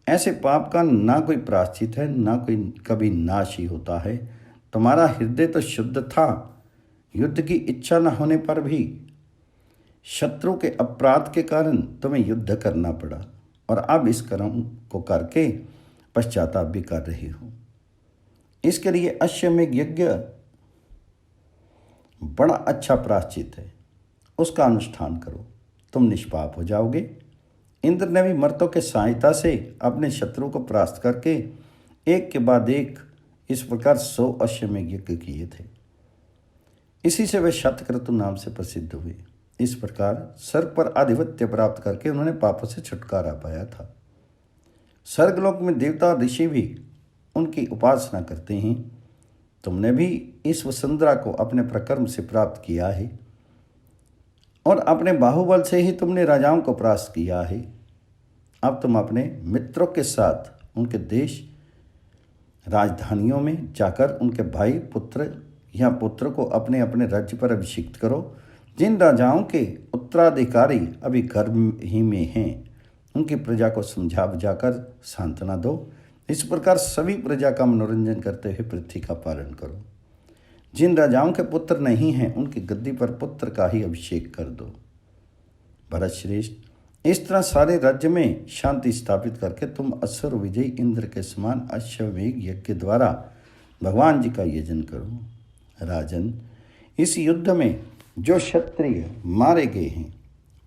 S1: ऐसे पाप का ना कोई प्रायश्चित है, ना कोई कभी नाश ही होता है। तुम्हारा हृदय तो शुद्ध था, युद्ध की इच्छा न होने पर भी शत्रु के अपराध के कारण तुम्हें युद्ध करना पड़ा, और अब इस कर्म को करके पश्चाताप भी कर रहे हो। इसके लिए अश्वमेध यज्ञ बड़ा अच्छा प्रायश्चित है, उसका अनुष्ठान करो, तुम निष्पाप हो जाओगे। इंद्र ने भी मर्तों के सहायता से अपने शत्रु को परास्त करके एक के बाद एक इस प्रकार 100 अश्वमेध यज्ञ किए थे। इसी से वे शतक्रतु नाम से प्रसिद्ध हुए। इस प्रकार स्वर्ग पर आधिपत्य प्राप्त करके उन्होंने पापों से छुटकारा पाया था। स्वर्गलोक में देवता ऋषि भी उनकी उपासना करते हैं। तुमने भी इस वसुंधरा को अपने प्रकर्म से प्राप्त किया है, और अपने बाहुबल से ही तुमने राजाओं को परास्त किया है। अब तुम अपने मित्रों के साथ उनके देश राजधानियों में जाकर उनके भाई पुत्र या पुत्र को अपने अपने राज्य पर अभिषिक्त करो। जिन राजाओं के उत्तराधिकारी अभी गर्भ ही में हैं, उनकी प्रजा को समझा बुझाकर सांत्वना दो। इस प्रकार सभी प्रजा का मनोरंजन करते हुए पृथ्वी का पालन करो। जिन राजाओं के पुत्र नहीं हैं, उनकी गद्दी पर पुत्र का ही अभिषेक कर दो। भरत श्रेष्ठ, इस तरह सारे राज्य में शांति स्थापित करके तुम असुर विजयी इंद्र के समान अश्वमेध यज्ञ के द्वारा भगवान जी का यजन करो। राजन, इस युद्ध में जो क्षत्रिय मारे गए हैं,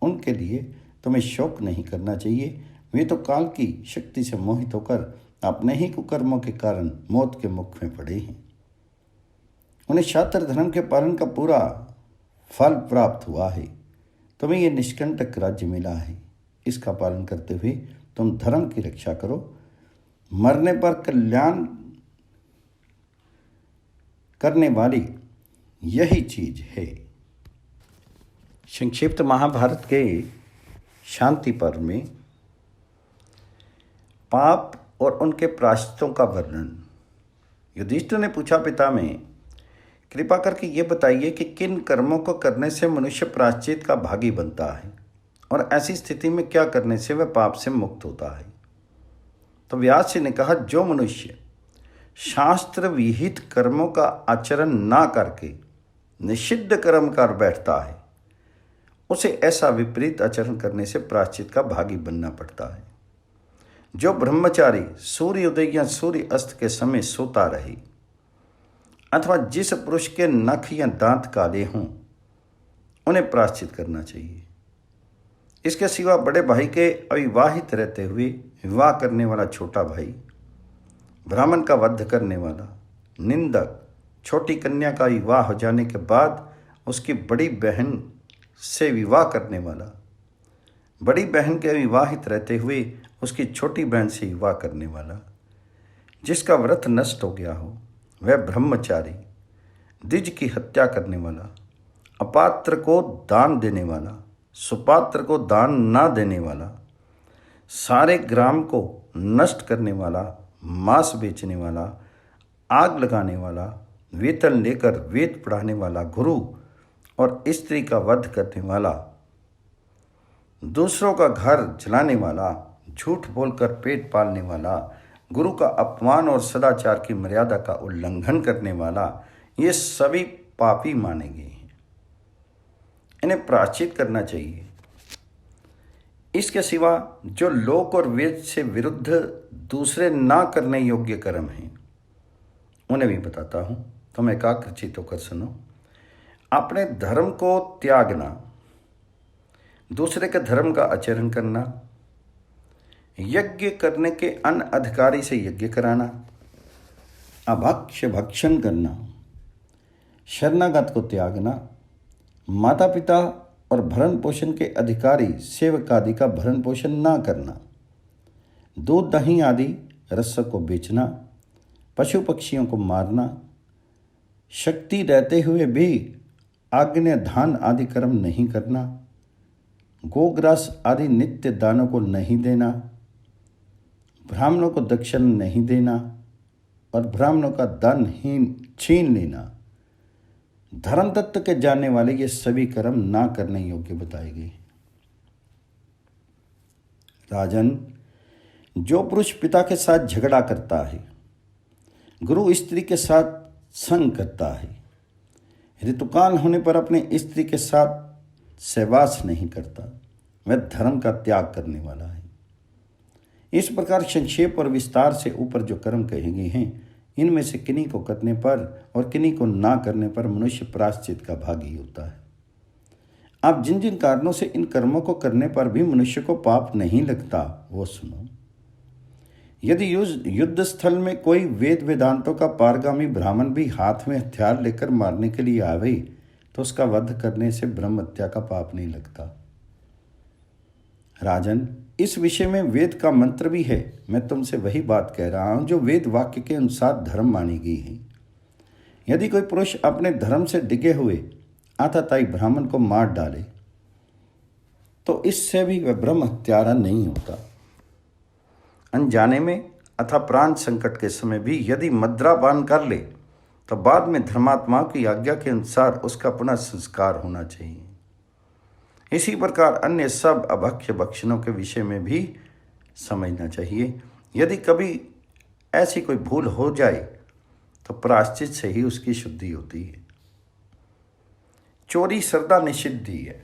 S1: उनके लिए तुम्हें शोक नहीं करना चाहिए। वे तो काल की शक्ति से मोहित होकर अपने ही कुकर्मों के कारण मौत के मुख में पड़े हैं। उन्हें शास्त्र धर्म के पालन का पूरा फल प्राप्त हुआ है। तुम्हें यह निष्कंटक राज्य मिला है। इसका पालन करते हुए तुम धर्म की रक्षा करो। मरने पर कल्याण करने वाली यही चीज है। संक्षिप्त महाभारत के शांति पर्व में पाप और उनके प्रायश्चितों का वर्णन। युधिष्ठिर ने पूछा, पिता में कृपा करके ये बताइए कि किन कर्मों को करने से मनुष्य प्रायश्चित का भागी बनता है, और ऐसी स्थिति में क्या करने से वह पाप से मुक्त होता है। तो व्यास जी ने कहा, जो मनुष्य शास्त्र विहित कर्मों का आचरण ना करके निषिद्ध कर्म कर बैठता है, उसे ऐसा विपरीत आचरण करने से प्रायश्चित का भागी बनना पड़ता है। जो ब्रह्मचारी सूर्योदय या सूर्य अस्त के समय सोता रहे, अथवा जिस पुरुष के नख या दांत काले हों, उन्हें प्रायश्चित करना चाहिए। इसके सिवा बड़े भाई के अविवाहित रहते हुए विवाह करने वाला छोटा भाई, ब्राह्मण का वध करने वाला, निंदक, छोटी कन्या का विवाह हो जाने के बाद उसकी बड़ी बहन से विवाह करने वाला, बड़ी बहन के विवाहित रहते हुए उसकी छोटी बहन से विवाह करने वाला, जिसका व्रत नष्ट हो गया हो, वह ब्रह्मचारी, द्विज की हत्या करने वाला, अपात्र को दान देने वाला, सुपात्र को दान ना देने वाला, सारे ग्राम को नष्ट करने वाला, मांस बेचने वाला, आग लगाने वाला, वेतन लेकर वेद पढ़ाने वाला गुरु और स्त्री का वध करने वाला, दूसरों का घर जलाने वाला, झूठ बोलकर पेट पालने वाला, गुरु का अपमान और सदाचार की मर्यादा का उल्लंघन करने वाला, ये सभी पापी माने गए हैं। इन्हें प्रायश्चित करना चाहिए। इसके सिवा जो लोक और वेद से विरुद्ध दूसरे ना करने योग्य कर्म हैं, उन्हें भी बताता हूँ। तुम एकाग्रचित्त होकर सुनो। अपने धर्म को त्यागना, दूसरे के धर्म का आचरण करना, यज्ञ करने के अनअधिकारी से यज्ञ कराना, अभक्ष्य भक्षण करना, शरणागत को त्यागना, माता पिता और भरण पोषण के अधिकारी सेवक आदि का भरण पोषण ना करना, दूध दही आदि रसक को बेचना, पशु पक्षियों को मारना, शक्ति रहते हुए भी आग्नेय दान आदि कर्म नहीं करना, गोग्रास आदि नित्य दानों को नहीं देना, ब्राह्मणों को दक्षिण नहीं देना और ब्राह्मणों का धन ही छीन लेना, धर्म तत्व के जानने वाले ये सभी कर्म ना करने योग्य बताए गए। राजन, जो पुरुष पिता के साथ झगड़ा करता है, गुरु स्त्री के साथ संग करता है। ऋतुकाल होने पर अपने स्त्री के साथ सहवास नहीं करता, वह धर्म का त्याग करने वाला है। इस प्रकार संक्षेप और विस्तार से ऊपर जो कर्म कहे गए हैं, इनमें से किन्हीं को करने पर और किन्हीं को ना करने पर मनुष्य प्रायश्चित का भागी होता है। अब जिन जिन कारणों से इन कर्मों को करने पर भी मनुष्य को पाप नहीं लगता, वो सुनो। यदि युद्ध स्थल में कोई वेद वेदांतों का पारगामी ब्राह्मण भी हाथ में हथियार लेकर मारने के लिए आवे, तो उसका वध करने से ब्रह्म हत्या का पाप नहीं लगता। राजन, इस विषय में वेद का मंत्र भी है। मैं तुमसे वही बात कह रहा हूं जो वेद वाक्य के अनुसार धर्म मानी गई है। यदि कोई पुरुष अपने धर्म से डिगे हुए आतताई ब्राह्मण को मार डाले, तो इससे भी वह ब्रह्म हत्यारा नहीं होता। अनजाने में अथवा प्राण संकट के समय भी यदि मद्रापान कर ले, तो बाद में धर्मात्माओं की आज्ञा के अनुसार उसका पुनः संस्कार होना चाहिए। इसी प्रकार अन्य सब अभक्ष्य भक्षणों के विषय में भी समझना चाहिए। यदि कभी ऐसी कोई भूल हो जाए, तो प्रायश्चित से ही उसकी शुद्धि होती है। चोरी सदा निषिद्ध ही है,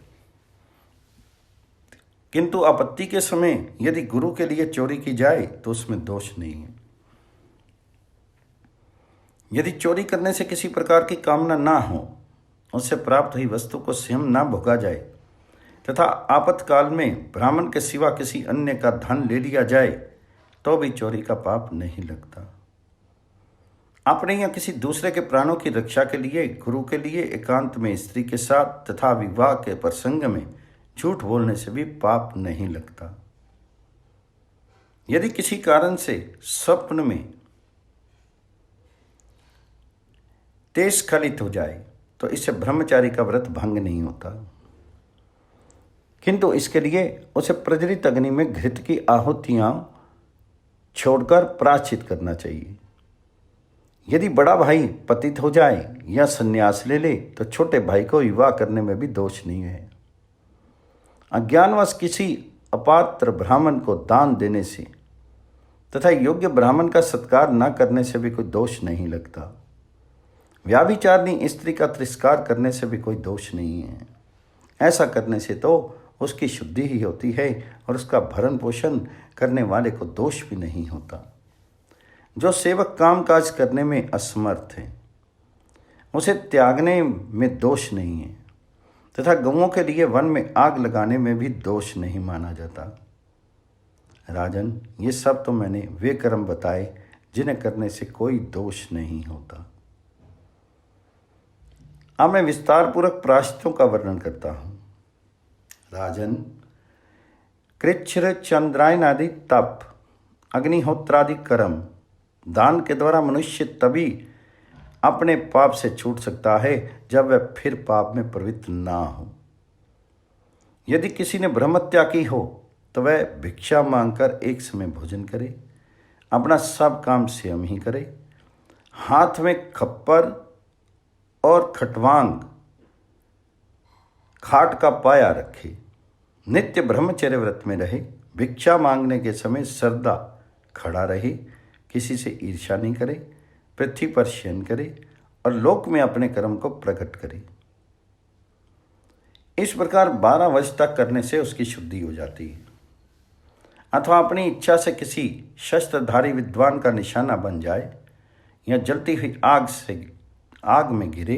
S1: किंतु आपत्ति के समय यदि गुरु के लिए चोरी की जाए तो उसमें दोष नहीं है। यदि चोरी करने से किसी प्रकार की कामना ना हो, उससे प्राप्त हुई वस्तु को स्वयं ना भोगा जाए तथा आपातकाल में ब्राह्मण के सिवा किसी अन्य का धन ले लिया जाए, तो भी चोरी का पाप नहीं लगता। अपने या किसी दूसरे के प्राणों की रक्षा के लिए गुरु के लिए एकांत में स्त्री के साथ तथा विवाह के प्रसंग में झूठ बोलने से भी पाप नहीं लगता। यदि किसी कारण से स्वप्न में तेज स्खलित हो जाए, तो इससे ब्रह्मचारी का व्रत भंग नहीं होता, किंतु इसके लिए उसे प्रज्वलित अग्नि में घृत की आहुतियां छोड़कर प्रायश्चित करना चाहिए। यदि बड़ा भाई पतित हो जाए या संन्यास ले ले, तो छोटे भाई को विवाह करने में भी दोष नहीं है। अज्ञानवश किसी अपात्र ब्राह्मण को दान देने से तथा योग्य ब्राह्मण का सत्कार न करने से भी कोई दोष नहीं लगता। व्याभिचारिणी स्त्री का तिरस्कार करने से भी कोई दोष नहीं है। ऐसा करने से तो उसकी शुद्धि ही होती है और उसका भरण पोषण करने वाले को दोष भी नहीं होता। जो सेवक कामकाज करने में असमर्थ है, उसे त्यागने में दोष नहीं है तथा गौओं के लिए वन में आग लगाने में भी दोष नहीं माना जाता। राजन, ये सब तो मैंने वे कर्म बताए जिन्हें करने से कोई दोष नहीं होता। अब मैं विस्तार पूर्वक प्रायश्चितों का वर्णन करता हूँ। राजन, कृच्छ्र चंद्रायन आदि तप, अग्निहोत्रादि कर्म, दान के द्वारा मनुष्य तभी अपने पाप से छूट सकता है जब वह फिर पाप में प्रवृत्त ना हो। यदि किसी ने ब्रह्महत्या की हो, तो वह भिक्षा मांगकर एक समय भोजन करे, अपना सब काम स्वयं ही करे, हाथ में खप्पर और खटवांग खाट का पाया रखे, नित्य ब्रह्मचर्य व्रत में रहे, भिक्षा मांगने के समय सरदा खड़ा रहे, किसी से ईर्ष्या नहीं करे, पृथ्वी पर शयन करे और लोक में अपने कर्म को प्रकट करे। इस प्रकार 12 वर्ष तक करने से उसकी शुद्धि हो जाती है। अथवा अपनी इच्छा से किसी शस्त्रधारी विद्वान का निशाना बन जाए या जलती हुई आग में गिरे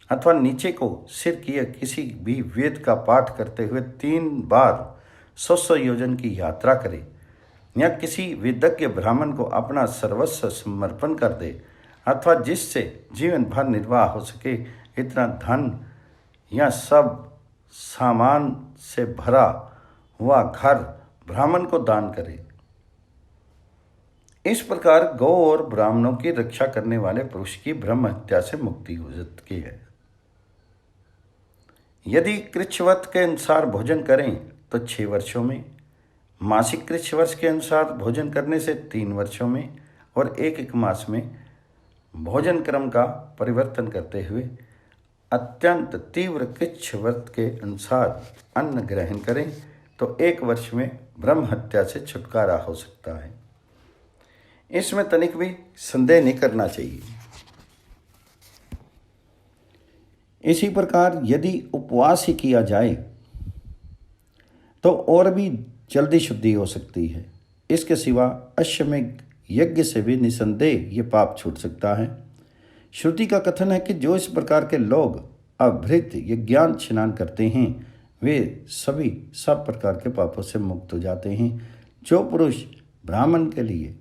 S1: अथवा नीचे को सिर किए किसी भी वेद का पाठ करते हुए 3 बार 100 योजन की यात्रा करे या किसी वेदज्ञ ब्राह्मण को अपना सर्वस्व समर्पण कर दे अथवा जिससे जीवन भर निर्वाह हो सके इतना धन या सब सामान से भरा हुआ घर ब्राह्मण को दान करे। इस प्रकार गौ और ब्राह्मणों की रक्षा करने वाले पुरुष की ब्रह्म हत्या से मुक्ति हो सकती है। यदि कृच्छ्वत के अनुसार भोजन करें तो 6 वर्षों में, मासिक कृच्छ्वर्ष के अनुसार भोजन करने से 3 वर्षों में और एक मास में भोजन क्रम का परिवर्तन करते हुए अत्यंत तीव्र कृच्छ्व्रत के अनुसार अन्न ग्रहण करें तो 1 वर्ष में ब्रह्म हत्या से छुटकारा हो सकता है। इसमें तनिक भी संदेह नहीं करना चाहिए। इसी प्रकार यदि उपवास ही किया जाए तो और भी जल्दी शुद्धि हो सकती है। इसके सिवा अश्वमेध यज्ञ से भी निसंदेह ये पाप छूट सकता है। श्रुति का कथन है कि जो इस प्रकार के लोग अभृत यज्ञान स्नान करते हैं वे सभी सब प्रकार के पापों से मुक्त हो जाते हैं। जो पुरुष ब्राह्मण के लिए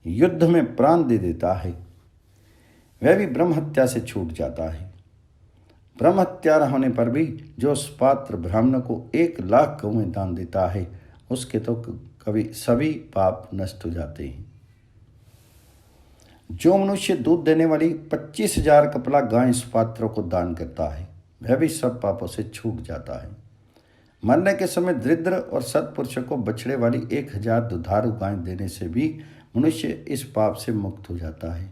S1: युद्ध में प्राण दे देता है वह भी ब्रह्म हत्या से छूट जाता है। ब्रह्म हत्या होने पर भी जो पात्र ब्राह्मण को 1,00,000 गौएं दान देता है उसके तो कभी सभी पाप नष्ट हो जाते हैं। जो मनुष्य दूध देने वाली 25,000 कपला गाय पात्रों को दान करता है वह भी सब पापों से छूट जाता है। मरने के समय दरिद्र और सत्पुरुषों को बछड़े वाली 1,000 दुधारू गाय देने से भी मनुष्य इस पाप से मुक्त हो जाता है।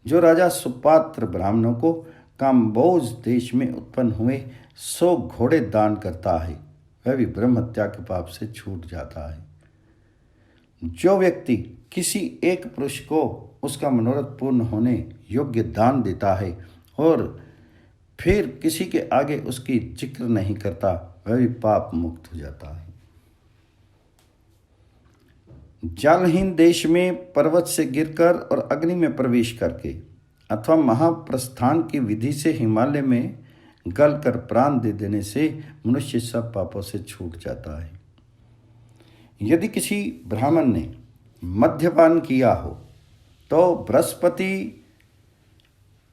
S1: जो राजा सुपात्र ब्राह्मणों को काम्बोज देश में उत्पन्न हुए 100 घोड़े दान करता है वह भी ब्रह्म हत्या के पाप से छूट जाता है। जो व्यक्ति किसी एक पुरुष को उसका मनोरथ पूर्ण होने योग्य दान देता है और फिर किसी के आगे उसकी जिक्र नहीं करता वह भी पाप मुक्त हो जाता है। जलहीन देश में पर्वत से गिरकर और अग्नि में प्रवेश करके अथवा महाप्रस्थान की विधि से हिमालय में गलकर प्राण दे देने से मनुष्य सब पापों से छूट जाता है। यदि किसी ब्राह्मण ने मद्यपान किया हो तो बृहस्पति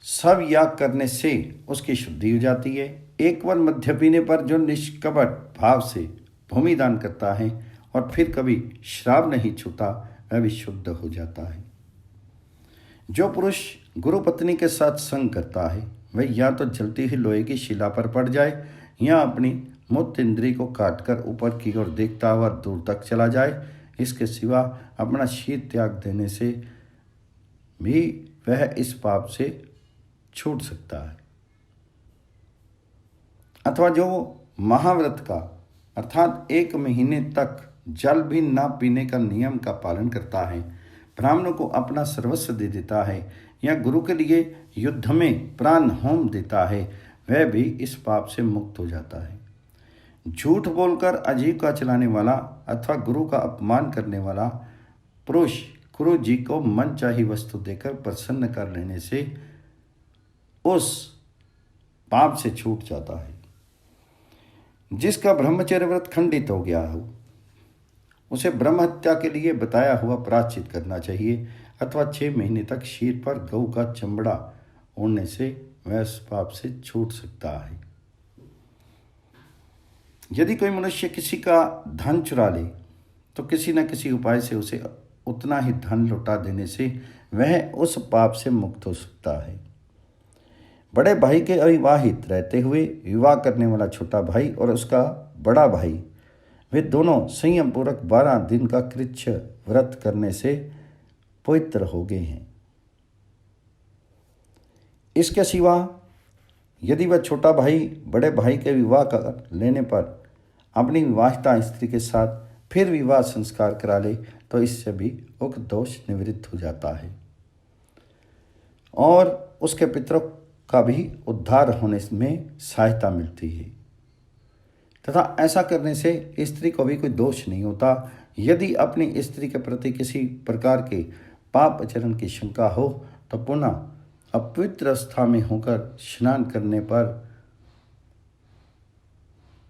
S1: सब याग करने से उसकी शुद्धि हो जाती है। एक बार मद्य पीने पर जो निष्कपट भाव से भूमि दान करता है और फिर कभी श्राप नहीं छूता वह भी शुद्ध हो जाता है। जो पुरुष गुरु पत्नी के साथ संग करता है वह या तो जलती हुई लोहे की शिला पर पड़ जाए या अपनी मूत्र इंद्री को काटकर ऊपर की ओर देखता हुआ दूर तक चला जाए। इसके सिवा अपना शीत त्याग देने से भी वह इस पाप से छूट सकता है। अथवा जो महाव्रत का अर्थात 1 महीने तक जल भी ना पीने का नियम का पालन करता है, ब्राह्मणों को अपना सर्वस्व दे देता है या गुरु के लिए युद्ध में प्राण होम देता है वह भी इस पाप से मुक्त हो जाता है। झूठ बोलकर आजीविका चलाने वाला अथवा गुरु का अपमान करने वाला पुरुष गुरु जी को मनचाही वस्तु देकर प्रसन्न कर लेने से उस पाप से छूट जाता है। जिसका ब्रह्मचर्य व्रत खंडित हो गया हो उसे ब्रह्म हत्या के लिए बताया हुआ प्रायश्चित करना चाहिए अथवा 6 महीने तक शीर पर गऊ का चमड़ा ओढ़ने से वह इस पाप से छूट सकता है। यदि कोई मनुष्य किसी का धन चुरा ले तो किसी न किसी उपाय से उसे उतना ही धन लौटा देने से वह उस पाप से मुक्त हो सकता है। बड़े भाई के अविवाहित रहते हुए विवाह करने वाला छोटा भाई और उसका बड़ा भाई वे दोनों संयम पूर्वक 12 दिन का कृच्छ व्रत करने से पवित्र हो गए हैं। इसके सिवा यदि वह छोटा भाई बड़े भाई के विवाह कर लेने पर अपनी विवाहिता स्त्री के साथ फिर विवाह संस्कार करा ले तो इससे भी उक्त दोष निवृत्त हो जाता है और उसके पितरों का भी उद्धार होने में सहायता मिलती है तथा ऐसा करने से स्त्री को भी कोई दोष नहीं होता। यदि अपनी स्त्री के प्रति किसी प्रकार के पाप आचरण की शंका हो तो पुनः अपवित्र अवस्था में होकर स्नान करने पर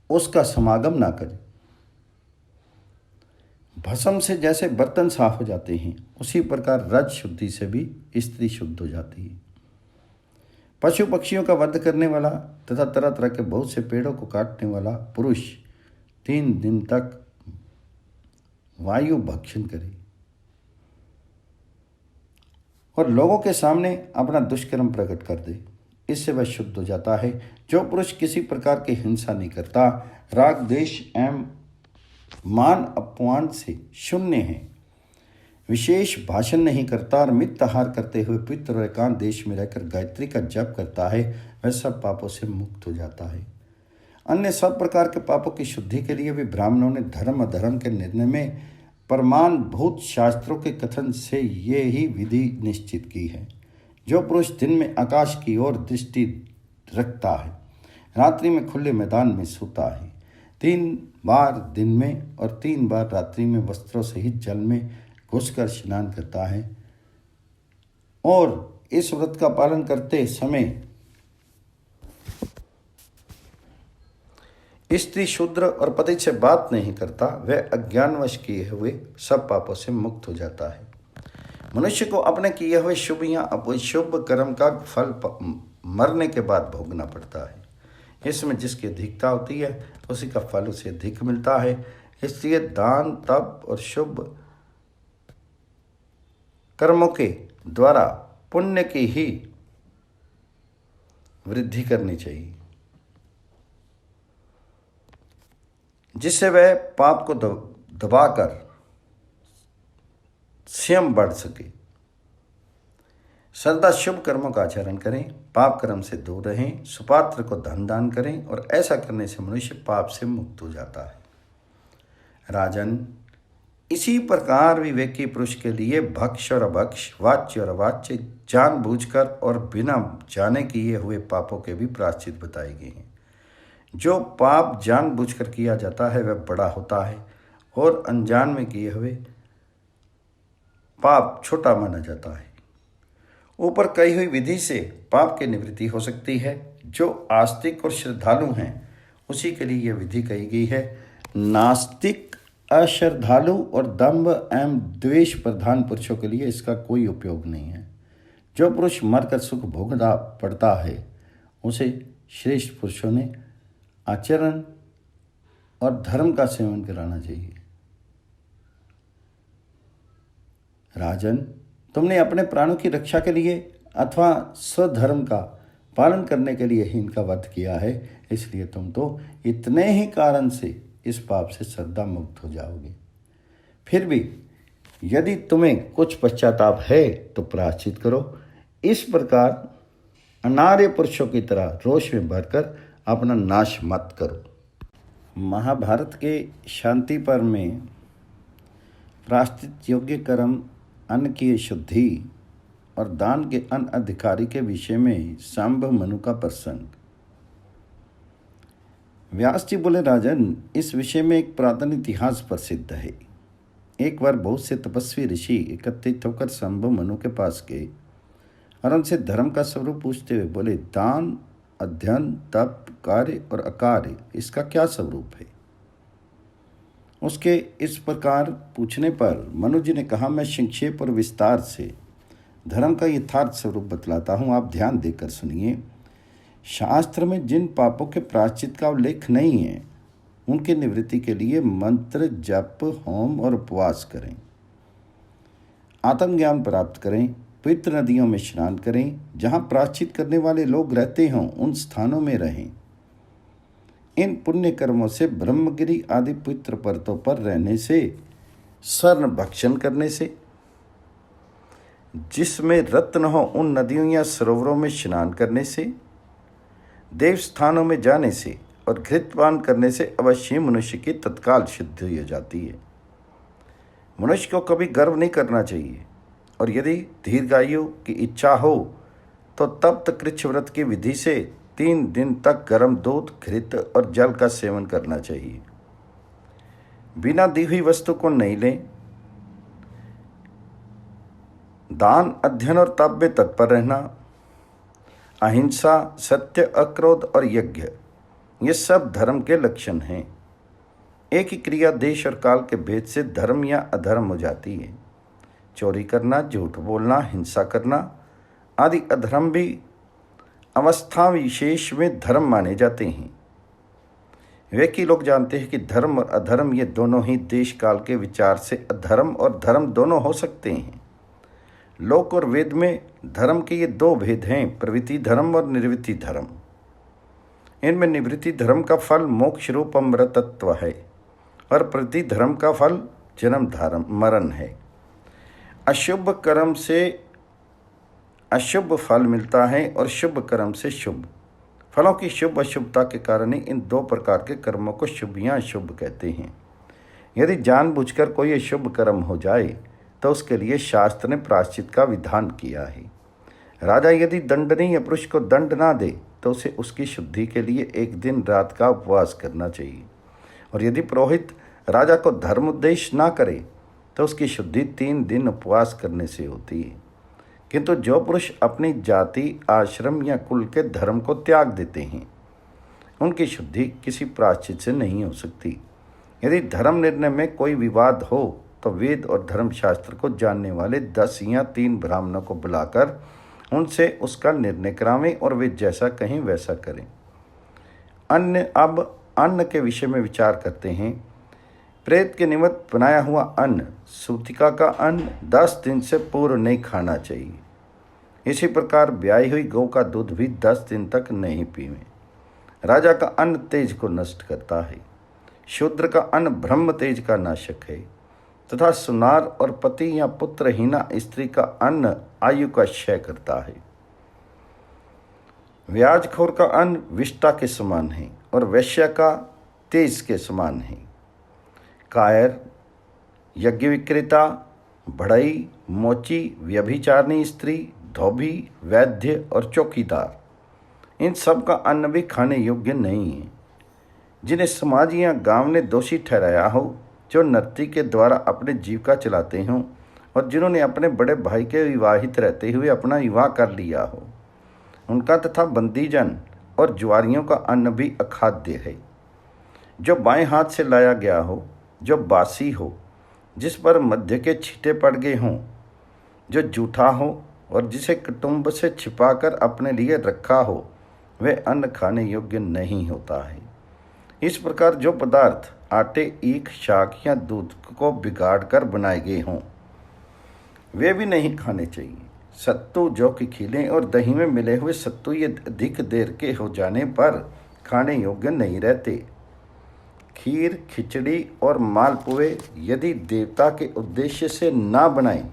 S1: उसका समागम ना करे। भस्म से जैसे बर्तन साफ हो जाते हैं उसी प्रकार रज शुद्धि से भी स्त्री शुद्ध हो जाती है। पशु पक्षियों का वध करने वाला तथा तरह तरह के बहुत से पेड़ों को काटने वाला पुरुष 3 दिन तक वायु भक्षण करे और लोगों के सामने अपना दुष्कर्म प्रकट कर दे, इससे वह शुद्ध हो जाता है। जो पुरुष किसी प्रकार की हिंसा नहीं करता, राग द्वेष एवं मान अपमान से शून्य है, विशेष भाषण नहीं करता और मिथ्याहार करते हुए पवित्र और एकांत देश में रहकर गायत्री का जप करता है, वह सब पापों से मुक्त हो जाता है। अन्य सब प्रकार के पापों की शुद्धि के लिए भी ब्राह्मणों ने धर्म अधर्म के निर्णय में प्रमाणभूत शास्त्रों के कथन से ये ही विधि निश्चित की है। जो पुरुष दिन में आकाश की ओर दृष्टि रखता है, रात्रि में खुले मैदान में सोता है, 3 बार दिन में और 3 बार रात्रि में वस्त्रों सहित जल में घुसकर स्नान करता है और इस व्रत का पालन करते समय स्त्री शूद्र और पति से बात नहीं करता, वह अज्ञानवश किए हुए सब पापों से मुक्त हो जाता है। मनुष्य को अपने किए हुए शुभ या अशुभ कर्म का फल मरने के बाद भोगना पड़ता है। इसमें जिसकी अधिकता होती है उसी का फल उसे अधिक मिलता है। इसलिए दान, तप और शुभ कर्मों के द्वारा पुण्य की ही वृद्धि करनी चाहिए, जिससे वह पाप को दबाकर स्वयं बढ़ सके। सदा शुभ कर्मों का आचरण करें, पाप कर्म से दूर रहें, सुपात्र को धन दान करें और ऐसा करने से मनुष्य पाप से मुक्त हो जाता है। राजन, इसी प्रकार विवेकी पुरुष के लिए भक्ष और अभक्ष, वाच्य और अवाच्य, जानबूझकर और बिना जाने किए हुए पापों के भी प्रायश्चित बताए गए हैं। जो पाप जानबूझकर किया जाता है वह बड़ा होता है और अनजान में किए हुए पाप छोटा माना जाता है। ऊपर कही हुई विधि से पाप की निवृत्ति हो सकती है। जो आस्तिक और श्रद्धालु हैं उसी के लिए यह विधि कही गई है। नास्तिक, अश्रद्धालु और दंभ एवं द्वेष प्रधान पुरुषों के लिए इसका कोई उपयोग नहीं है। जो पुरुष मरकर सुख भोगना पड़ता है उसे श्रेष्ठ पुरुषों ने आचरण और धर्म का सेवन कराना चाहिए। राजन, तुमने अपने प्राणों की रक्षा के लिए अथवा स्वधर्म का पालन करने के लिए ही इनका वध किया है, इसलिए तुम तो इतने ही कारण से इस पाप से सदा मुक्त हो जाओगे। फिर भी यदि तुम्हें कुछ पश्चाताप है तो प्रायश्चित करो। इस प्रकार अनार्य पुरुषों की तरह रोष में भरकर अपना नाश मत करो। महाभारत के शांति पर्व में प्रायश्चित योग्य कर्म, अन्न की शुद्धि और दान के अन्न अधिकारी के विषय में सांब मनु का प्रसंग। व्यास जी बोले, राजन, इस विषय में एक पुरातन इतिहास प्रसिद्ध है। एक बार बहुत से तपस्वी ऋषि एकत्रित होकर सांब मनु के पास गए और उनसे धर्म का स्वरूप पूछते हुए बोले, दान, अध्ययन, तप, कार्य और अकार्य, इसका क्या स्वरूप है? उसके इस प्रकार पूछने पर मनु जी ने कहा, मैं संक्षेप और विस्तार से धर्म का यथार्थ स्वरूप बतलाता हूँ, आप ध्यान देकर सुनिए। शास्त्र में जिन पापों के प्रायश्चित का उल्लेख नहीं है उनकी निवृत्ति के लिए मंत्र, जप, होम और उपवास करें, आत्मज्ञान प्राप्त करें, पवित्र नदियों में स्नान करें, जहाँ प्रायश्चित करने वाले लोग रहते हों उन स्थानों में रहें। इन पुण्य कर्मों से ब्रह्मगिरी आदि पवित्र पर्वतों पर रहने से, स्वर्ण भक्षण करने से, जिसमें रत्न हो उन नदियों या सरोवरों में स्नान करने से, देव स्थानों में जाने से और घृतपान करने से अवश्य मनुष्य की तत्काल शुद्धि हो जाती है। मनुष्य को कभी गर्व नहीं करना चाहिए और यदि दीर्घायु की इच्छा हो तो तप्त कृच्छ व्रत की विधि से 3 दिन तक गर्म दूध, घृत और जल का सेवन करना चाहिए। बिना दी हुई वस्तु को नहीं लें। दान, अध्ययन और तप में तत्पर रहना, अहिंसा, सत्य, अक्रोध और यज्ञ, ये सब धर्म के लक्षण हैं। एक ही क्रिया देश और काल के भेद से धर्म या अधर्म हो जाती है। चोरी करना, झूठ बोलना, हिंसा करना आदि अधर्म भी अवस्था विशेष में धर्म माने जाते हैं। वे कि लोग जानते हैं कि धर्म और अधर्म ये दोनों ही देश काल के विचार से अधर्म और धर्म दोनों हो सकते हैं। लोक और वेद में धर्म के ये 2 भेद हैं, प्रवृत्ति धर्म और निवृत्ति धर्म। इनमें निवृत्ति धर्म का फल मोक्ष रूप अमृतत्व है और प्रवृत्ति धर्म का फल जन्म मरण है। अशुभ कर्म से अशुभ फल मिलता है और शुभ कर्म से शुभ। फलों की शुभ अशुभता के कारण ही इन 2 प्रकार के कर्मों को शुभ या अशुभ कहते हैं। यदि जानबूझकर कोई अशुभ कर्म हो जाए तो उसके लिए शास्त्र ने प्रायश्चित का विधान किया है। राजा यदि दंडनीय पुरुष को दंड ना दे तो उसे उसकी शुद्धि के लिए एक दिन रात का उपवास करना चाहिए, और यदि पुरोहित राजा को धर्म उपदेश ना करे तो उसकी शुद्धि 3 दिन उपवास करने से होती है। किंतु जो पुरुष अपनी जाति, आश्रम या कुल के धर्म को त्याग देते हैं, उनकी शुद्धि किसी प्रायश्चित से नहीं हो सकती। यदि धर्म निर्णय में कोई विवाद हो तो वेद और धर्मशास्त्र को जानने वाले 10 या 3 ब्राह्मणों को बुलाकर उनसे उसका निर्णय करावें और वे जैसा कहें वैसा करें। अब अन्न के विषय में विचार करते हैं। प्रेत के निमित्त बनाया हुआ अन्न, सूतिका का अन्न 10 दिन से पूर्व नहीं खाना चाहिए। इसी प्रकार ब्याई हुई गौ का दूध भी 10 दिन तक नहीं पीवें। राजा का अन्न तेज को नष्ट करता है, शूद्र का अन्न ब्रह्म तेज का नाशक है, तथा सुनार और पति या पुत्रहीना स्त्री का अन्न आयु का क्षय करता है। व्याजखोर का अन्न विष्टा के समान है और वैश्य का तेज के समान है। कायर, यज्ञ विक्रेता, बढ़ई, मोची, व्यभिचारिणी स्त्री, धोबी, वैद्य और चौकीदार, इन सब का अन्न भी खाने योग्य नहीं है। जिन्हें समाज या गांव ने दोषी ठहराया हो, जो नर्तकी के द्वारा अपने जीविका चलाते हों और जिन्होंने अपने बड़े भाई के विवाहित रहते हुए अपना विवाह कर लिया हो, उनका तथा बंदीजन और जुआरियों का अन्न भी अखाद्य है। जो बाएं हाथ से लाया गया हो, जो बासी हो, जिस पर मध्य के छींटे पड़ गए हों, जो जूठा हो और जिसे कुटुंब से छिपाकर अपने लिए रखा हो, वह अन्न खाने योग्य नहीं होता है। इस प्रकार जो पदार्थ आटे, ईख, शाक या दूध को बिगाड़ कर बनाए गए हों, वे भी नहीं खाने चाहिए। सत्तू, जौ की खीलें और दही में मिले हुए सत्तू ये अधिक देर के हो जाने पर खाने योग्य नहीं रहते। खीर, खिचड़ी और मालपुए यदि देवता के उद्देश्य से ना बनाएं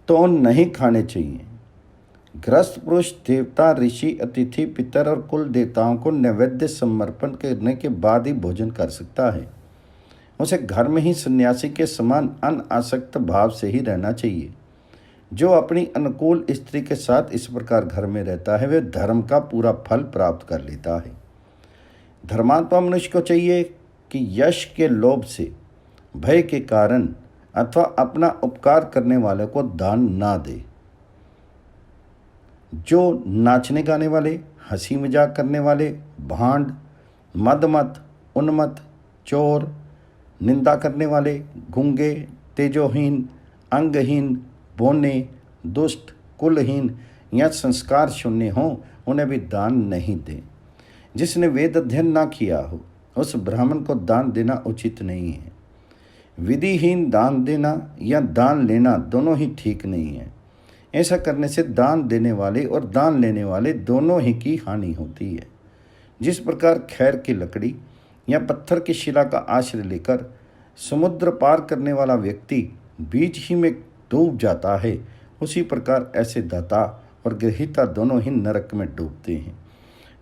S1: तो नहीं खाने चाहिए। गृहस्थ पुरुष देवता, ऋषि, अतिथि, पितर और कुल देवताओं को नैवेद्य समर्पण करने के बाद ही भोजन कर सकता है। उसे घर में ही सन्यासी के समान अनासक्त भाव से ही रहना चाहिए। जो अपनी अनुकूल स्त्री के साथ इस प्रकार घर में रहता है, वह धर्म का पूरा फल प्राप्त कर लेता है। धर्मात्मा मनुष्य को चाहिए कि यश के लोभ से, भय के कारण अथवा अपना उपकार करने वाले को दान ना दे। जो नाचने गाने वाले, हंसी मजाक करने वाले, भांड, मदमत, उन्मत्त, चोर, निंदा करने वाले, गूंगे, तेजोहीन, अंगहीन, बोने, दुष्ट, कुलहीन या संस्कार शून्य हों, उन्हें भी दान नहीं दें। जिसने वेद अध्ययन ना किया हो, उस ब्राह्मण को दान देना उचित नहीं है। विधिहीन दान देना या दान लेना दोनों ही ठीक नहीं है। ऐसा करने से दान देने वाले और दान लेने वाले दोनों ही की हानि होती है। जिस प्रकार खैर की लकड़ी या पत्थर की शिला का आश्रय लेकर समुद्र पार करने वाला व्यक्ति बीच ही में डूब जाता है, उसी प्रकार ऐसे दाता और ग्रहीता दोनों ही नरक में डूबते हैं।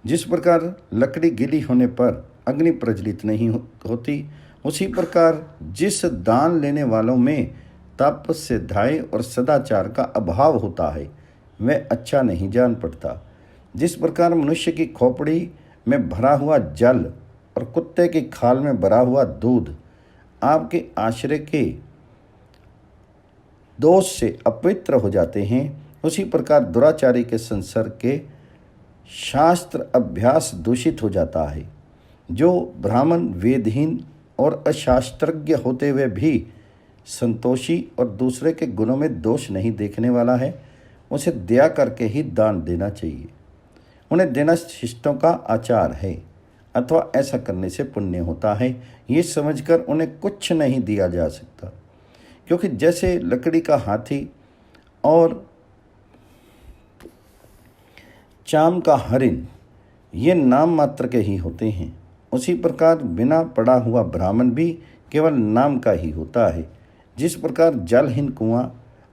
S1: जिस प्रकार लकड़ी गीली होने पर अग्नि प्रज्वलित नहीं होती, उसी प्रकार जिस दान लेने वालों में तप, सिद्धाई और सदाचार का अभाव होता है, वह अच्छा नहीं जान पड़ता। जिस प्रकार मनुष्य की खोपड़ी में भरा हुआ जल और कुत्ते की खाल में भरा हुआ दूध आपके आश्रय के दोष से अपवित्र हो जाते हैं, उसी प्रकार दुराचारी के संसर्ग के शास्त्र अभ्यास दूषित हो जाता है। जो ब्राह्मण वेदहीन और अशास्त्रज्ञ होते हुए भी संतोषी और दूसरे के गुणों में दोष नहीं देखने वाला है, उसे दया करके ही दान देना चाहिए। उन्हें देना शिष्टों का आचार है अथवा ऐसा करने से पुण्य होता है, ये समझकर उन्हें कुछ नहीं दिया जा सकता। क्योंकि जैसे लकड़ी का हाथी और चाम का हरिण ये नाम मात्र के ही होते हैं, उसी प्रकार बिना पड़ा हुआ ब्राह्मण भी केवल नाम का ही होता है। जिस प्रकार जलहीन कुआं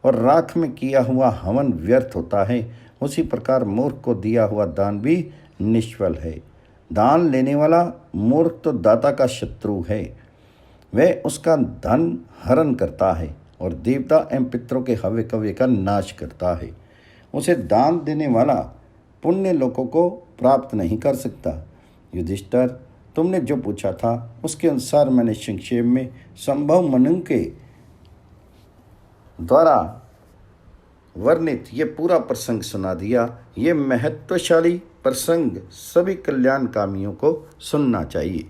S1: और राख में किया हुआ हवन व्यर्थ होता है, उसी प्रकार मूर्ख को दिया हुआ दान भी निष्फल है। दान लेने वाला मूर्ख तो दाता का शत्रु है, वह उसका धन हरण करता है और देवता एवं पितरों के हव्य कव्य का नाश करता है। उसे दान देने वाला पुण्य लोकों को प्राप्त नहीं कर सकता। युधिष्ठिर, तुमने जो पूछा था उसके अनुसार मैंने संक्षेप में संभव मनु के द्वारा वर्णित ये पूरा प्रसंग सुना दिया। ये महत्वशाली प्रसंग सभी कल्याणकामियों को सुनना चाहिए।